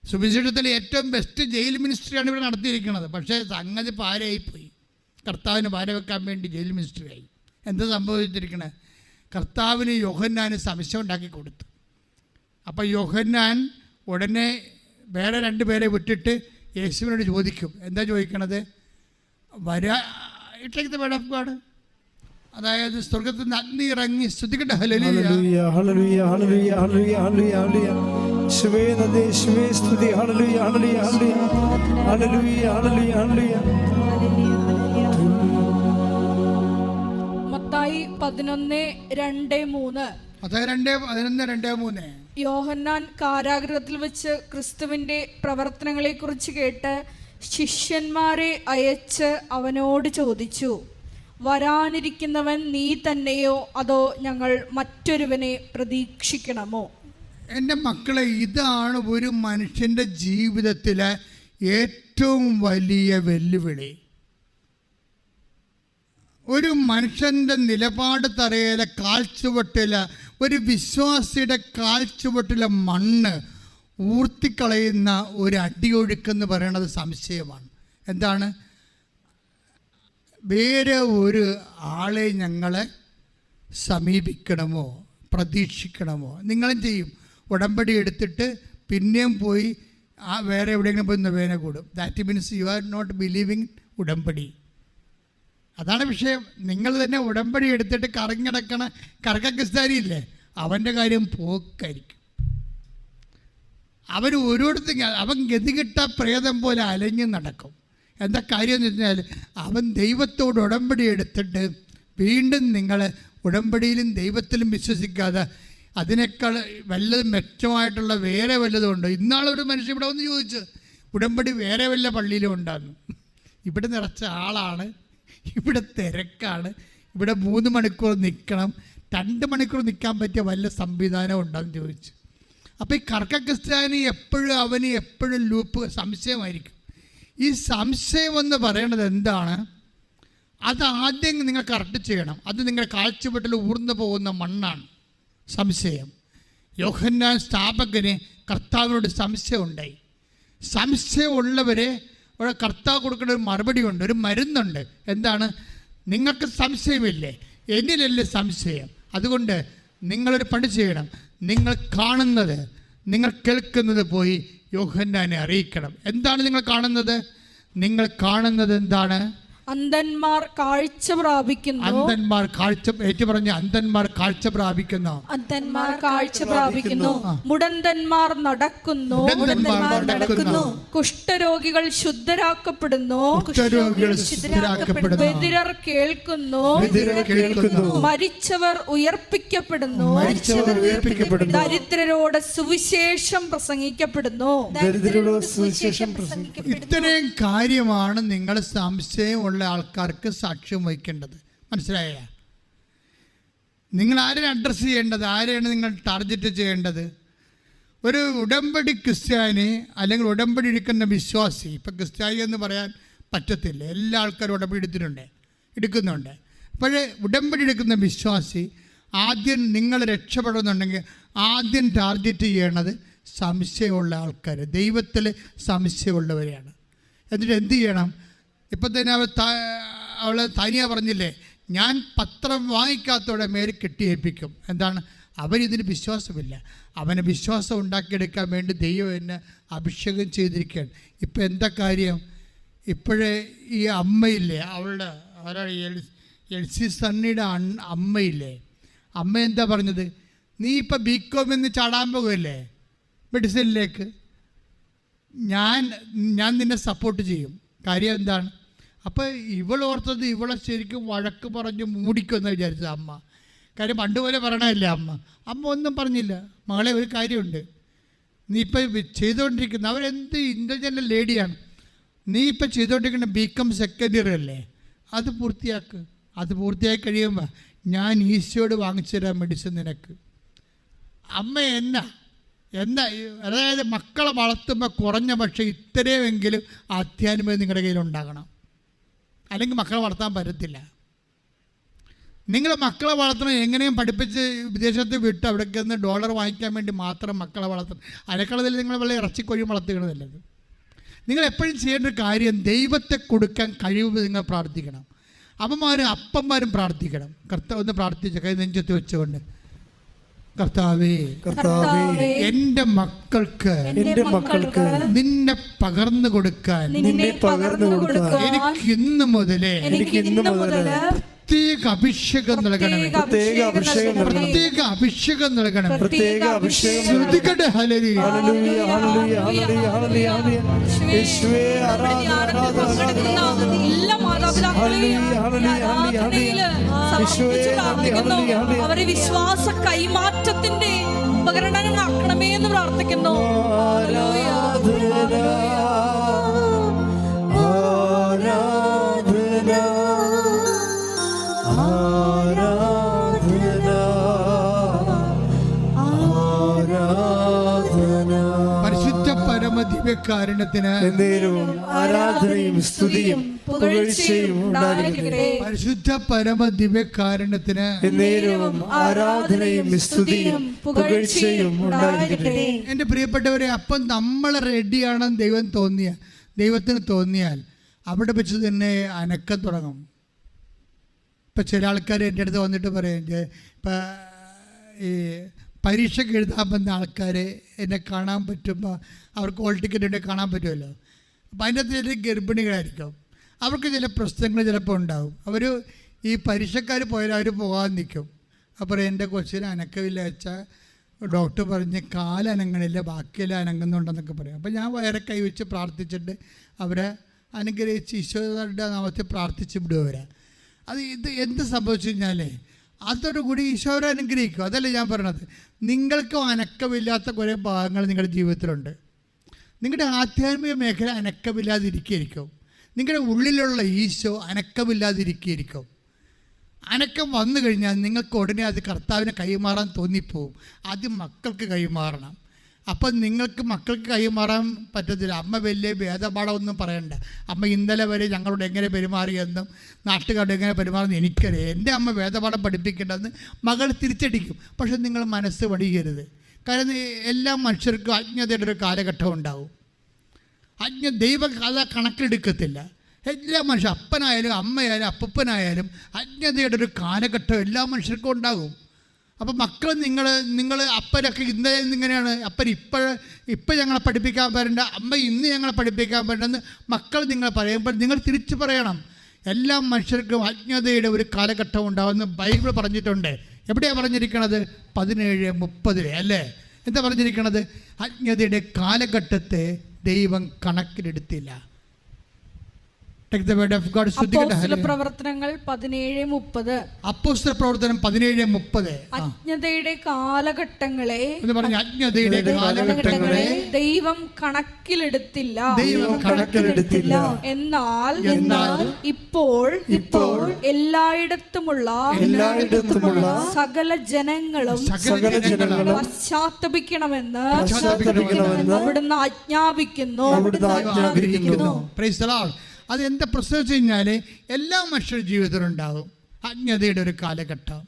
സുവിശേഷത്തിൽ ഏറ്റവും ബെസ്റ്റ് ജയിൽ മിനിസ്ട്രിയാണ് ഇവിടെ നടത്തിയിരിക്കുന്നത്. പക്ഷേ സംഗതി പാരയായിപ്പോയി. കർത്താവിന് പാര വെക്കാൻ വേണ്ടി ജയിൽ മിനിസ്ട്രിയായി. എന്താ സംഭവിച്ചിരിക്കണേ? കർത്താവിന് യോഹന്നാന് സംശയം ഉണ്ടാക്കി കൊടുത്തു. അപ്പോൾ യോഹന്നാൻ ഉടനെ വേറെ 2 പേരെ വിട്ടിട്ട് യേശുവിനോട് ചോദിക്കും. എന്താ ചോദിക്കണത്? ഇട്ടേക്ക് വേർഡ് ഓഫ് ഗോഡ്, അതായത് സ്വർഗത്തിൽ നിന്ന് അഗ്നി ഇറങ്ങി സ്തുതിക്കട്ടെ. ഹല്ലേലൂയ ഹല്ലേലൂയ ഹല്ലേലൂയ ഹല്ലേലൂയ ഹല്ലേലൂയ യേശുവേ നന്ദി, യേശുവേ സ്തുതി. ഹല്ലേലൂയ ഹല്ലേലൂയ ഹല്ലേലൂയ ഹല്ലേലൂയ ഹല്ലേലൂയ. മത്തായി 11:2-3. മത്തായി 11:2-3. യോഹന്നാൻ കാരാഗൃഹത്തിൽ വെച്ച് ക്രിസ്തുവിന്റെ പ്രവർത്തനങ്ങളെക്കുറിച്ച് കേട്ട് ശിഷ്യന്മാരെ അയച്ച് അവനോട് ചോദിച്ചു, വരാനിരിക്കുന്നവൻ നീ തന്നെയോ അതോ ഞങ്ങൾ മറ്റൊരുവനെ പ്രതീക്ഷിക്കണമോ? എൻ്റെ മക്കളെ, ഇതാണ് ഒരു മനുഷ്യൻ്റെ ജീവിതത്തിലെ ഏറ്റവും വലിയ വെല്ലുവിളി. ഒരു മനുഷ്യൻ്റെ നിലപാട് തറയിലെ കാൽച്ചുവട്ടിലെ ഒരു വിശ്വാസിയുടെ കാൽച്ചുവട്ടിലെ മണ്ണ് ഊർത്തിക്കളയുന്ന ഒരു അടിയൊഴുക്കെന്ന് പറയുന്നത് സംശയമാണ്. എന്താണ്? വേറെ ഒരു ആളെ ഞങ്ങളെ സമീപിക്കണമോ പ്രതീക്ഷിക്കണമോ? നിങ്ങളും ചെയ്യും. ഉടമ്പടി എടുത്തിട്ട് പിന്നെയും പോയി വേറെ എവിടെയെങ്കിലും പോയി നൊവേന കൂടും. That means you are not believing ഉടമ്പടി. അതാണ് വിഷയം. നിങ്ങൾ തന്നെ ഉടമ്പടി എടുത്തിട്ട് കറങ്ങിടക്കണ കറക്രിസ്ത്യാനിയില്ലേ, അവൻ്റെ കാര്യം പോക്കായിരിക്കും. അവൻ ഓരോരുത്തരും അവൻ ഗതികിട്ട പ്രേതം പോലെ അലഞ്ഞ് നടക്കും. എന്താ കാര്യം എന്ന് വെച്ചാൽ അവൻ ദൈവത്തോട് ഉടമ്പടി എടുത്തിട്ട് വീണ്ടും നിങ്ങൾ ഉടമ്പടിയിലും ദൈവത്തിലും വിശ്വസിക്കാതെ അതിനേക്കാൾ വല്ലതും മെച്ചമായിട്ടുള്ള വേറെ വല്ലതും ഉണ്ടോ? ഇന്നാളൊരു മനുഷ്യൻ ഇവിടെ വന്ന് ചോദിച്ചു, ഉടമ്പടി വേറെ വല്ല പള്ളിയിലും ഉണ്ടാകുന്നു. ഇവിടെ നിറച്ച ആളാണ്, ഇവിടെ തിരക്കാണ്, ഇവിടെ 3 മണിക്കൂർ നിൽക്കണം, 2 മണിക്കൂർ നിൽക്കാൻ പറ്റിയ വല്ല സംവിധാനം ഉണ്ടെന്ന് ചോദിച്ചു. അപ്പോൾ ഈ കർക്കക്രിസ്ത്യാനി അവന് എപ്പോഴും ലൂപ്പ് സംശയമായിരിക്കും. ഈ സംശയം എന്ന് പറയണത് എന്താണ്? അത് ആദ്യം നിങ്ങൾ കറക്റ്റ് ചെയ്യണം. അത് നിങ്ങളുടെ കാഴ്ചപ്പെട്ടിൽ ഊർന്നു പോകുന്ന മണ്ണാണ് സംശയം. യോഹന്നാൻ സ്നാപകന് കർത്താവിനോട് സംശയം ഉണ്ടായി. സംശയമുള്ളവരെ ഇവിടെ കർത്താവ് കൊടുക്കുന്ന ഒരു മറുപടി ഉണ്ട്, ഒരു മരുന്നുണ്ട്. എന്താണ്? നിങ്ങൾക്ക് സംശയമില്ലേ, എന്നിലല്ലേ സംശയം. അതുകൊണ്ട് നിങ്ങളൊരു പണി ചെയ്യണം. നിങ്ങൾ കാണുന്നത്, നിങ്ങൾ കേൾക്കുന്നത് പോയി യോഹന്നാനെ അറിയിക്കണം. എന്താണ് നിങ്ങൾ കാണുന്നത്? നിങ്ങൾ കാണുന്നത് എന്താണ്? അന്ധന്മാർ കാഴ്ച പ്രാപിക്കുന്നു. അന്ധന്മാർ കാഴ്ച, ഏറ്റു പറഞ്ഞ അന്ധന്മാർ കാഴ്ച പ്രാപിക്കുന്നു. അന്ധന്മാർ കാഴ്ച പ്രാപിക്കുന്നു. മുടന്തന്മാർ നടക്കുന്നു. കുഷ്ഠരോഗികൾ ശുദ്ധരാക്കപ്പെടുന്നു. ബധിരർ കേൾക്കുന്നു. മരിച്ചവർ ഉയർപ്പിക്കപ്പെടുന്നു. ദരിദ്രരോട് സുവിശേഷം പ്രസംഗിക്കപ്പെടുന്നു. ഇത്രയും കാര്യമാണ് നിങ്ങൾ സംശയമുള്ള ആൾക്കാർക്ക് സാക്ഷ്യം വഹിക്കേണ്ടത്. മനസ്സിലായ? നിങ്ങൾ ആരെയാണ് അഡ്രസ്സ് ചെയ്യേണ്ടത്? ആരെയാണ് നിങ്ങൾ ടാർഗറ്റ് ചെയ്യേണ്ടത്? ഒരു ഉടമ്പടി ക്രിസ്ത്യാനി അല്ലെങ്കിൽ ഉടമ്പടി എടുക്കുന്ന വിശ്വാസി. ഇപ്പം ക്രിസ്ത്യാനി എന്ന് പറയാൻ പറ്റത്തില്ല, എല്ലാ ആൾക്കാരും ഉടമ്പടി എടുക്കുന്നുണ്ട്. അപ്പോഴേ ഉടമ്പടി എടുക്കുന്ന വിശ്വാസി ആദ്യം നിങ്ങൾ രക്ഷപ്പെടുന്നുണ്ടെങ്കിൽ ആദ്യം ടാർഗറ്റ് ചെയ്യണത് സംശയമുള്ള ആൾക്കാർ, ദൈവത്തിൽ സംശയമുള്ളവരെയാണ്. എന്നിട്ട് എന്ത് ചെയ്യണം? ഇപ്പം തന്നെ അവൾ തനിയ പറഞ്ഞില്ലേ, ഞാൻ പത്രം വാങ്ങിക്കാത്തവരുടെ മേൽ കെട്ടിയേൽപ്പിക്കും. എന്താണ്? അവനിതിന് വിശ്വാസമില്ല. അവനെ വിശ്വാസം ഉണ്ടാക്കിയെടുക്കാൻ വേണ്ടി ദൈവം എന്നെ അഭിഷേകം ചെയ്തിരിക്കുകയാണ്. ഇപ്പം എന്താ കാര്യം? ഇപ്പോഴേ ഈ അമ്മയില്ലേ, അവളുടെ ആരാണ്, എൽസി സണ്ണിയുടെ അമ്മയില്ലേ, അമ്മ എന്താ പറഞ്ഞത്? നീ ഇപ്പം ബികോം എന്ന് ചാടാൻ പോകുമല്ലേ മെഡിസിനിലേക്ക്, ഞാൻ നിന്നെ സപ്പോർട്ട് ചെയ്യും. കാര്യം എന്താണ്? അപ്പോൾ ഇവളോർത്തത് ഇവളെ ശരിക്കും വഴക്ക് പറഞ്ഞ് മൂടിക്കുമെന്ന് വിചാരിച്ചത് അമ്മ. കാര്യം പണ്ടുപോലെ പറയണമല്ലേ അമ്മ ഒന്നും പറഞ്ഞില്ല. മകളെ, ഒരു കാര്യമുണ്ട്, നീ ഇപ്പം ചെയ്തുകൊണ്ടിരിക്കുന്ന അവരെന്ത് ഇൻ്റലിജൻ്റ് ലേഡിയാണ്, നീ ഇപ്പം ചെയ്തുകൊണ്ടിരിക്കുന്ന ബികോം സെക്കൻഡ് ഇയർ അല്ലേ, അത് പൂർത്തിയാക്ക്. അത് പൂർത്തിയാക്കി കഴിയുമ്പോൾ ഞാൻ ഈശോയോട് വാങ്ങിച്ചു തരാൻ മെഡിസിൻ നിനക്ക്. അമ്മ എന്നാ അതായത് മക്കളെ വളർത്തുമ്പോൾ കുറഞ്ഞ പക്ഷേ ഇത്രയുമെങ്കിലും ആധ്യാത്മികത നിങ്ങളുടെ കയ്യിലുണ്ടാകണം, അല്ലെങ്കിൽ മക്കളെ വളർത്താൻ പറ്റത്തില്ല. നിങ്ങൾ മക്കളെ വളർത്തണം, എങ്ങനെയും പഠിപ്പിച്ച് വിദേശത്ത് വിട്ട് അവിടേക്ക് നിന്ന് ഡോളർ വാങ്ങിക്കാൻ വേണ്ടി മാത്രം മക്കളെ വളർത്തണം. അരക്കളത്തിൽ നിങ്ങൾ വല്ല ഇറച്ചിക്കൊഴി വളർത്തുകയാണല്ലത്. നിങ്ങൾ എപ്പോഴും ചെയ്യേണ്ട ഒരു കാര്യം, ദൈവത്തെ കൊടുക്കാൻ കഴിവ് നിങ്ങൾ പ്രാർത്ഥിക്കണം. അമ്മമാരും അപ്പന്മാരും പ്രാർത്ഥിക്കണം. കർത്താവ് ഒന്ന് പ്രാർത്ഥിച്ച കൈ നെഞ്ചത്ത് വെച്ചുകൊണ്ട്, കർത്താവേ, എന്റെ മക്കൾക്ക് നിന്നെ പകർന്നു കൊടുക്കാൻ എനിക്ക് ഇന്ന് മുതലേ പ്രത്യേക അഭിഷേകം നൽകണമേ. പ്രത്യേക അഭിഷേകം നൽകണം. ശ്രുതികട ഹല്ലേലൂയ. അവരെ വിശ്വാസ കൈമാറ്റത്തിന്റെ ഉപകരണങ്ങളാക്കണമേ എന്ന് പ്രാർത്ഥിക്കുന്നു. പരിശുദ്ധ പരമദിവ്യകാരുണ്യത്തിന് ആരാധനയും സ്തുതിയും പുകഴ്ചയും ഉണ്ടായിരിക്കട്ടെ. പരിശുദ്ധ പരമദിവ്യകാരുണ്യത്തിന് ആരാധനയും സ്തുതിയും പുകഴ്ചയും ഉണ്ടായിരിക്കട്ടെ. എൻ്റെ പ്രിയപ്പെട്ടവരെ, അപ്പം നമ്മൾ റെഡിയാണെന്ന് ദൈവത്തിന് തോന്നിയാൽ അവിടെ വെച്ച് തന്നെ അനക്കം തുടങ്ങും. ഇപ്പം ചില ആൾക്കാർ എൻ്റെ അടുത്ത് വന്നിട്ട് പറയും, ഇപ്പം ഈ പരീക്ഷയ്ക്ക് എഴുതാൻ വന്ന ആൾക്കാർ എന്നെ കാണാൻ പറ്റുമ്പോൾ അവർക്ക് ഹോൾ ടിക്കറ്റ് ഉണ്ടെങ്കിൽ കാണാൻ പറ്റുമല്ലോ. അപ്പം അതിൻ്റെ അകത്ത് ചില ഗർഭിണികളായിരിക്കും, അവർക്ക് ചില പ്രശ്നങ്ങൾ ചിലപ്പോൾ ഉണ്ടാകും. അവർ ഈ പരീക്ഷക്കാർ പോയാൽ അവർ പോകാൻ നിൽക്കും. അപ്പോൾ എൻ്റെ കൊച്ചിന് അനക്കമില്ല വെച്ചാൽ ഡോക്ടർ പറഞ്ഞ് കാലനങ്ങളില്ല, ബാക്കിയെല്ലാം അനങ്ങുന്നുണ്ടെന്നൊക്കെ പറയും. അപ്പോൾ ഞാൻ വയറെ കൈവച്ച് പ്രാർത്ഥിച്ചിട്ട് അവരെ അനുഗ്രഹിച്ച് ഈശോയുടെ നാമത്തിൽ പ്രാർത്ഥിച്ച് വിടുവരാ. ഇത് എന്ത് സംഭവിച്ചു കഴിഞ്ഞാൽ അതോടുകൂടി ഈശോരെ അനുഗ്രഹിക്കും. അതല്ലേ ഞാൻ പറയണത്. നിങ്ങൾക്ക് അനക്കമില്ലാത്ത കുറേ ഭാഗങ്ങൾ നിങ്ങളുടെ ജീവിതത്തിലുണ്ട്. നിങ്ങളുടെ ആധ്യാത്മിക മേഖല അനക്കമില്ലാതിരിക്കും. നിങ്ങളുടെ ഉള്ളിലുള്ള ഈശോ അനക്കമില്ലാതിരിക്കും. അനക്കം വന്നു കഴിഞ്ഞാൽ നിങ്ങൾക്ക് ഉടനെ അത് കർത്താവിനെ കൈമാറാൻ തോന്നിപ്പോവും. ആദ്യം മക്കൾക്ക് കൈമാറണം. അപ്പം നിങ്ങൾക്ക് മക്കൾക്ക് കൈമാറാൻ പറ്റത്തില്ല. അമ്മ വലിയ ഭേദപാഠമൊന്നും പറയണ്ട. അമ്മ ഇന്നലെ വരെ ഞങ്ങളോട് എങ്ങനെ പെരുമാറിയെന്നും നാട്ടുകാരോട് എങ്ങനെ പെരുമാറുമെന്ന് എനിക്കറിയാം. എൻ്റെ അമ്മ ഭേദപാഠം പഠിപ്പിക്കേണ്ടതെന്ന് മകൾ തിരിച്ചടിക്കും. പക്ഷെ നിങ്ങൾ മനസ്സ് പണിയരുത്. കാരണം എല്ലാ മനുഷ്യർക്കും അജ്ഞതയുടെ ഒരു കാലഘട്ടം ഉണ്ടാവും. ദൈവം അത് കണക്കിലെടുക്കത്തില്ല. എല്ലാ മനുഷ്യരും, അപ്പനായാലും അമ്മയായാലും അപ്പനായാലും അജ്ഞതയുടെ ഒരു കാലഘട്ടം എല്ലാ മനുഷ്യർക്കും ഉണ്ടാകും. അപ്പം മക്കൾ നിങ്ങൾ അപ്പനൊക്കെ ഇങ്ങനെയാണ്, അപ്പൻ ഇപ്പം ഞങ്ങളെ പഠിപ്പിക്കാൻ വരണ്ട, അമ്മ ഇന്ന് ഞങ്ങളെ പഠിപ്പിക്കാൻ വരണ്ടെന്ന് മക്കൾ നിങ്ങൾ പറയുമ്പോൾ നിങ്ങൾ തിരിച്ചു പറയണം. എല്ലാ മനുഷ്യർക്കും അജ്ഞതയുടെ ഒരു കാലഘട്ടം ഉണ്ടാകുമെന്ന് ബൈബിൾ പറഞ്ഞിട്ടുണ്ട്. എവിടെയാണ് പറഞ്ഞിരിക്കണത്? 17:30 അല്ലേ? എന്താ പറഞ്ഞിരിക്കണത്? അജ്ഞതയുടെ കാലഘട്ടത്തെ ദൈവം കണക്കിലെടുത്തില്ല. പ്രവർത്തനങ്ങൾ 17:30. അപ്പോസ്തല പ്രവർത്തനം 17:30. അജ്ഞതയുടെ കാലഘട്ടങ്ങളെ എന്ന് പറഞ്ഞ അജ്ഞതയുടെ കാലഘട്ടങ്ങളെ ദൈവം കണക്കിലെടുത്തില്ല. എന്നാൽ ഇപ്പോൾ എല്ലായിടത്തുമുള്ള സകല ജനങ്ങളും പശ്ചാത്തപിക്കണമെന്ന് അവിടുന്ന് ആജ്ഞാപിക്കുന്നു. Praise the Lord. അതെന്താ പ്രശ്നം വെച്ച് കഴിഞ്ഞാൽ എല്ലാ മനുഷ്യരുടെ ജീവിതത്തിലുണ്ടാകും അജ്ഞതയുടെ ഒരു കാലഘട്ടം.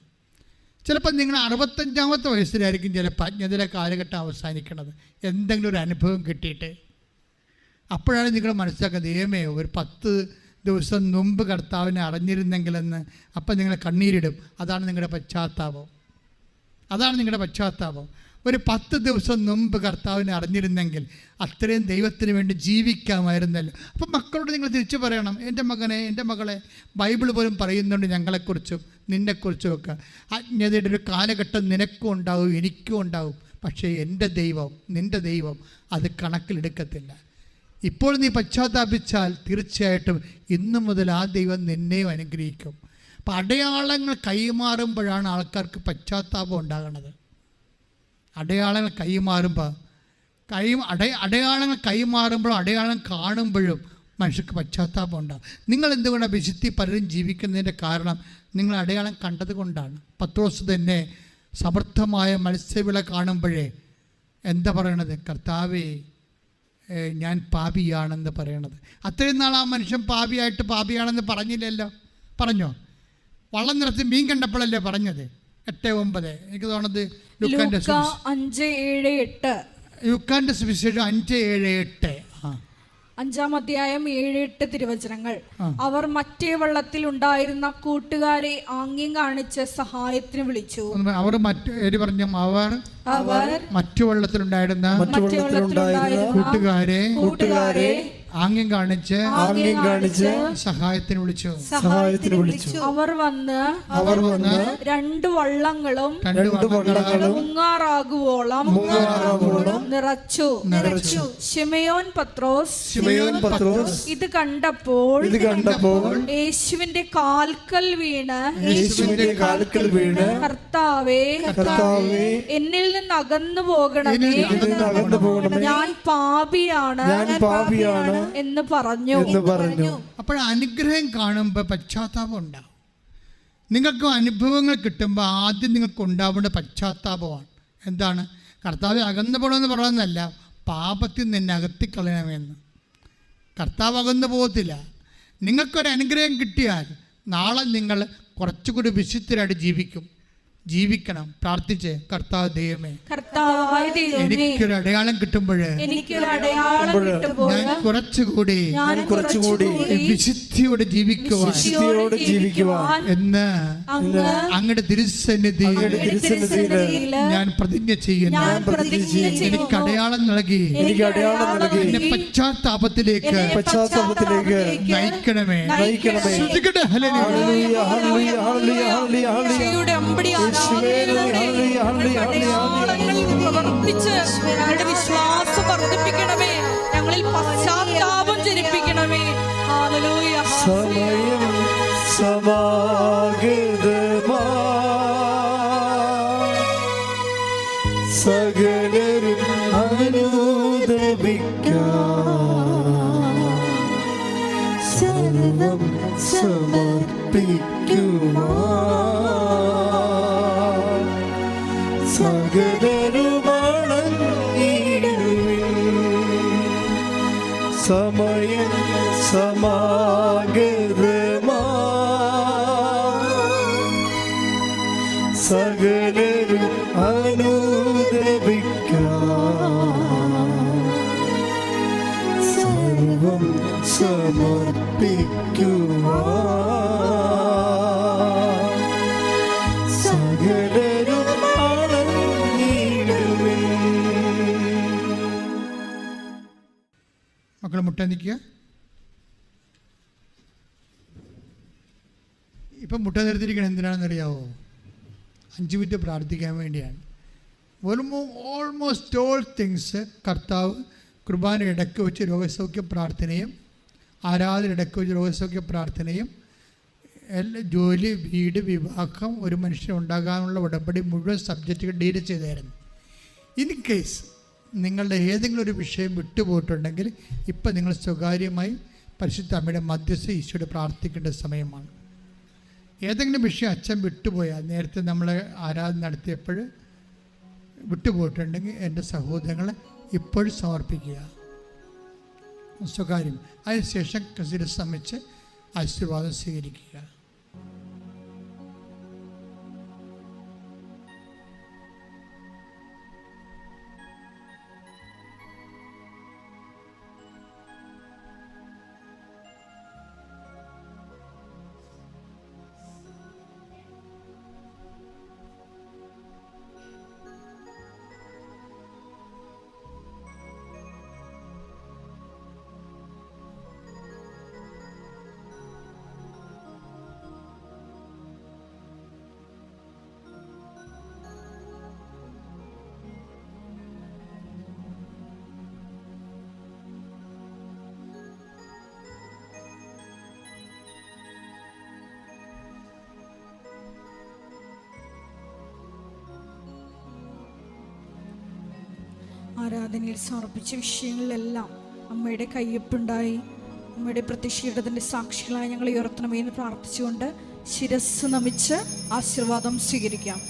ചിലപ്പോൾ നിങ്ങൾ 65-ാമത്തെ വയസ്സിലായിരിക്കും ചിലപ്പോൾ അജ്ഞതയുടെ കാലഘട്ടം അവസാനിക്കണത്, എന്തെങ്കിലും ഒരു അനുഭവം കിട്ടിയിട്ട്. അപ്പോഴാണ് നിങ്ങൾ മനസ്സിലാക്കുന്നത്, ദൈവമേ ഒരു 10 ദിവസം മുമ്പ് കർത്താവിനെ അറിഞ്ഞിരുന്നെങ്കിലെന്ന്. അപ്പം നിങ്ങൾ കണ്ണീരിടും. അതാണ് നിങ്ങളുടെ പശ്ചാത്താപം. ഒരു 10 ദിവസം മുമ്പ് കർത്താവിനെ അറിഞ്ഞിരുന്നെങ്കിൽ അത്രയും ദൈവത്തിന് വേണ്ടി ജീവിക്കാമായിരുന്നല്ലോ. അപ്പം മക്കളോട് നിങ്ങൾ തിരിച്ചു പറയണം, എൻ്റെ മകനെ, എൻ്റെ മകളെ, ബൈബിൾ പോലും പറയുന്നുണ്ട് ഞങ്ങളെക്കുറിച്ചും നിന്നെക്കുറിച്ചും ഒക്കെ. അജ്ഞതയുടെ ഒരു കാലഘട്ടം നിനക്കും ഉണ്ടാവും, എനിക്കും ഉണ്ടാവും. പക്ഷേ എൻ്റെ ദൈവം, നിൻ്റെ ദൈവം അത് കണക്കിലെടുക്കത്തില്ല. ഇപ്പോൾ നീ പശ്ചാത്താപിച്ചാൽ തീർച്ചയായിട്ടും ഇന്നു മുതൽ ആ ദൈവം നിന്നെയും അനുഗ്രഹിക്കും. അപ്പം അടയാളങ്ങൾ കൈമാറുമ്പോഴാണ് ആൾക്കാർക്ക് പശ്ചാത്താപം ഉണ്ടാകുന്നത്. അടയാളങ്ങൾ കൈമാറുമ്പോൾ അടയാളം കാണുമ്പോഴും മനുഷ്യർക്ക് പശ്ചാത്താപം ഉണ്ടാകും. നിങ്ങൾ എന്തുകൊണ്ടാണ് വിശുദ്ധി പലരും ജീവിക്കുന്നതിൻ്റെ കാരണം നിങ്ങൾ അടയാളം കണ്ടത് കൊണ്ടാണ്. പത്രോസ് തന്നെ സമർത്ഥമായ മത്സ്യവിള കാണുമ്പോഴേ എന്താ പറയണത്? കർത്താവേ, ഞാൻ പാപിയാണെന്ന് പറയണത്. അത്രയും നാൾ ആ മനുഷ്യൻ പാപിയാണെന്ന് പറഞ്ഞില്ലല്ലോ. പറഞ്ഞോ? വള്ളം നിറച്ച് മീൻ കണ്ടപ്പോഴല്ലേ പറഞ്ഞത്? 8:9. എനിക്ക് തോന്നുന്നത് ലുക്കാന്റെ സുവിശേഷം 5:7-8. 5-ാം അധ്യായം 7-8 തിരുവചനങ്ങൾ. അവർ മറ്റേ വള്ളത്തിൽ ഉണ്ടായിരുന്ന കൂട്ടുകാരെ ആംഗ്യം കാണിച്ച് സഹായത്തിന് വിളിച്ചു. അവർ മറ്റു വള്ളത്തിലുണ്ടായിരുന്ന കൂട്ടുകാരെ ആംഗ്യം കാണിച്ച് സഹായത്തിന് വിളിച്ചു. അവർ വന്ന് 2 വള്ളങ്ങളും മുങ്ങാറാകുവോളം നിറച്ചു. ശിമയോൻ പത്രോസ് ഇത് കണ്ടപ്പോൾ യേശുവിന്റെ കാൽക്കൽ വീണ് കർത്താവേ, എന്നിൽ നിന്ന് അകന്നു പോകണമേ, ഞാൻ പാപിയാണ് എന്ന് പറഞ്ഞു. അപ്പോൾ അനുഗ്രഹം കാണുമ്പോൾ പശ്ചാത്താപം ഉണ്ടാവും. നിങ്ങൾക്ക് അനുഭവങ്ങൾ കിട്ടുമ്പോൾ ആദ്യം നിങ്ങൾക്ക് ഉണ്ടാവേണ്ട പശ്ചാത്താപമാണ്. എന്താണ്? കർത്താവ് അകന്നു പോകണമെന്ന് പറയുന്നതല്ല, പാപത്തിൽ നിന്നെ അകത്തിക്കളയണമെന്ന്. കർത്താവ് അകന്നു പോകത്തില്ല. നിങ്ങൾക്കൊരു അനുഗ്രഹം കിട്ടിയാൽ നാളെ നിങ്ങൾ കുറച്ചുകൂടി വിശുദ്ധരായിട്ട് ജീവിക്കും. ജീവിക്കണം. പ്രാർത്ഥിച്ച്, കർത്താവ് ദൈവമേ, കർത്താവായ ദൈവമേ, എനിക്കൊരു അടയാളം കിട്ടുമ്പോൾ ഞാൻ കുറച്ചുകൂടി വിശുദ്ധിയോടെ ജീവിക്കുവാൻ എന്ന് അങ്ങയുടെ തിരുസന്നിധിയിൽ ഞാൻ പ്രതിജ്ഞ ചെയ്യുന്നു. എനിക്ക് അടയാളം നൽകി എന്നെ പശ്ചാത്താപത്തിലേക്ക് നയിക്കണമേ. ശ്രദ്ധിക്കട്ടെ. ഹല്ലേലൂയ, ഹല്ലേലൂയ, ഹല്ലേലൂയ, ഹല്ലേലൂയ. പ്രവർത്തിച്ച് ഞങ്ങളുടെ വിശ്വാസം വർദ്ധിപ്പിക്കണമേ, ഞങ്ങളിൽ പശ്ചാത്താപം ജനിപ്പിക്കണമേ. ഹല്ലേലൂയ. സമയം സമാഗതമാ സകലരും അനുദപിക്കാം, സർവം സമർപ്പിക്കുവാൻ സകലരുമണങ്ങിടുവിൻ. സമയം സമാഗതമാ സകലരും അനുദപിക്കാം, സർവം സമർപ്പിക്കുവാൻ സകലരും അണങ്ങിടുവിൻ. മക്കൾ മുട്ട നിൽക്കുക. ഇപ്പം മുട്ട നിർത്തിയിരിക്കണം എന്തിനാണെന്നറിയാവോ? 5 മിനിറ്റ് പ്രാർത്ഥിക്കാൻ വേണ്ടിയാണ്. ഓൾമോസ്റ്റ് ഓൾ തിങ്സ് കർത്താവ് കുർബാന ഇടയ്ക്ക് വെച്ച് രോഗസൗഖ്യ പ്രാർത്ഥനയും ആരാധന ഇടയ്ക്ക് വെച്ച് രോഗസൗഖ്യ പ്രാർത്ഥനയും ജോലി, വീട്, വിവാഹം, ഒരു മനുഷ്യൻ ഉണ്ടാകാനുള്ള ഉടമ്പടി മുഴുവൻ സബ്ജക്റ്റുകൾ ഡീൽ ചെയ്തായിരുന്നു. ഇൻ കേസ് നിങ്ങളുടെ ഏതെങ്കിലും ഒരു വിഷയം വിട്ടുപോയിട്ടുണ്ടെങ്കിൽ ഇപ്പം നിങ്ങൾ സ്വകാര്യമായി പരിശുദ്ധ അമ്മയുടെ മധ്യസ്ഥ ഈശോയോട് പ്രാർത്ഥിക്കേണ്ട സമയമാണ്. ഏതെങ്കിലും വിഷയം അച്ഛൻ വിട്ടുപോയാൽ, നേരത്തെ നമ്മൾ ആരാധന നടത്തിയപ്പോൾ വിട്ടുപോയിട്ടുണ്ടെങ്കിൽ എൻ്റെ സഹോദരങ്ങളെ ഇപ്പോഴും സമർപ്പിക്കുക, സ്വകാര്യം. അതിനുശേഷം ശിരസ്സമിച്ച് ആശീർവാദം സ്വീകരിക്കുക. ആരാധനയിൽ സമർപ്പിച്ച വിഷയങ്ങളിലെല്ലാം അമ്മയുടെ കയ്യൊപ്പുണ്ടായി അമ്മയുടെ പ്രത്യക്ഷീകരണത്തിൻ്റെ സാക്ഷികളായി ഞങ്ങൾ ഉയർത്തണമെന്ന് പ്രാർത്ഥിച്ചുകൊണ്ട് ശിരസ് നമിച്ച് ആശീർവാദം സ്വീകരിക്കാം.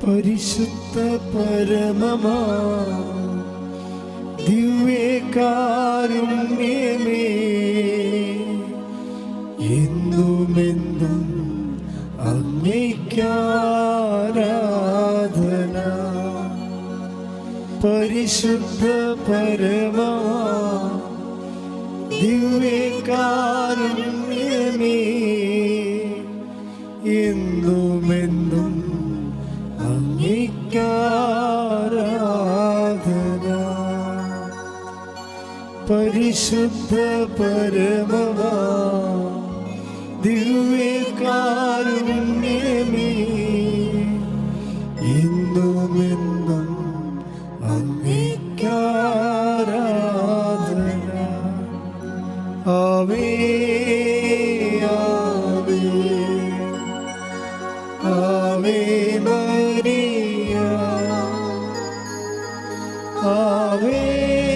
പരിശുദ്ധ പരമമാ ദിവ്യകാരുണ്യമേ, എന്നുമെന്നും അങ്ങേയ്ക്കാരാധന. പരിശുദ്ധ പരമമാ ദിവ്യകാരുണ്യമേ, എന്നുമെന്നും അങ്ങേയ്ക്കാരാധന. പരിശുദ്ധ പരമമാ ദിവ്യകാരുണ്യമേ, എന്നുമെന്നും അങ്ങേയ്ക്കാരാധന. ആവേ ആവേ കർത്താവേ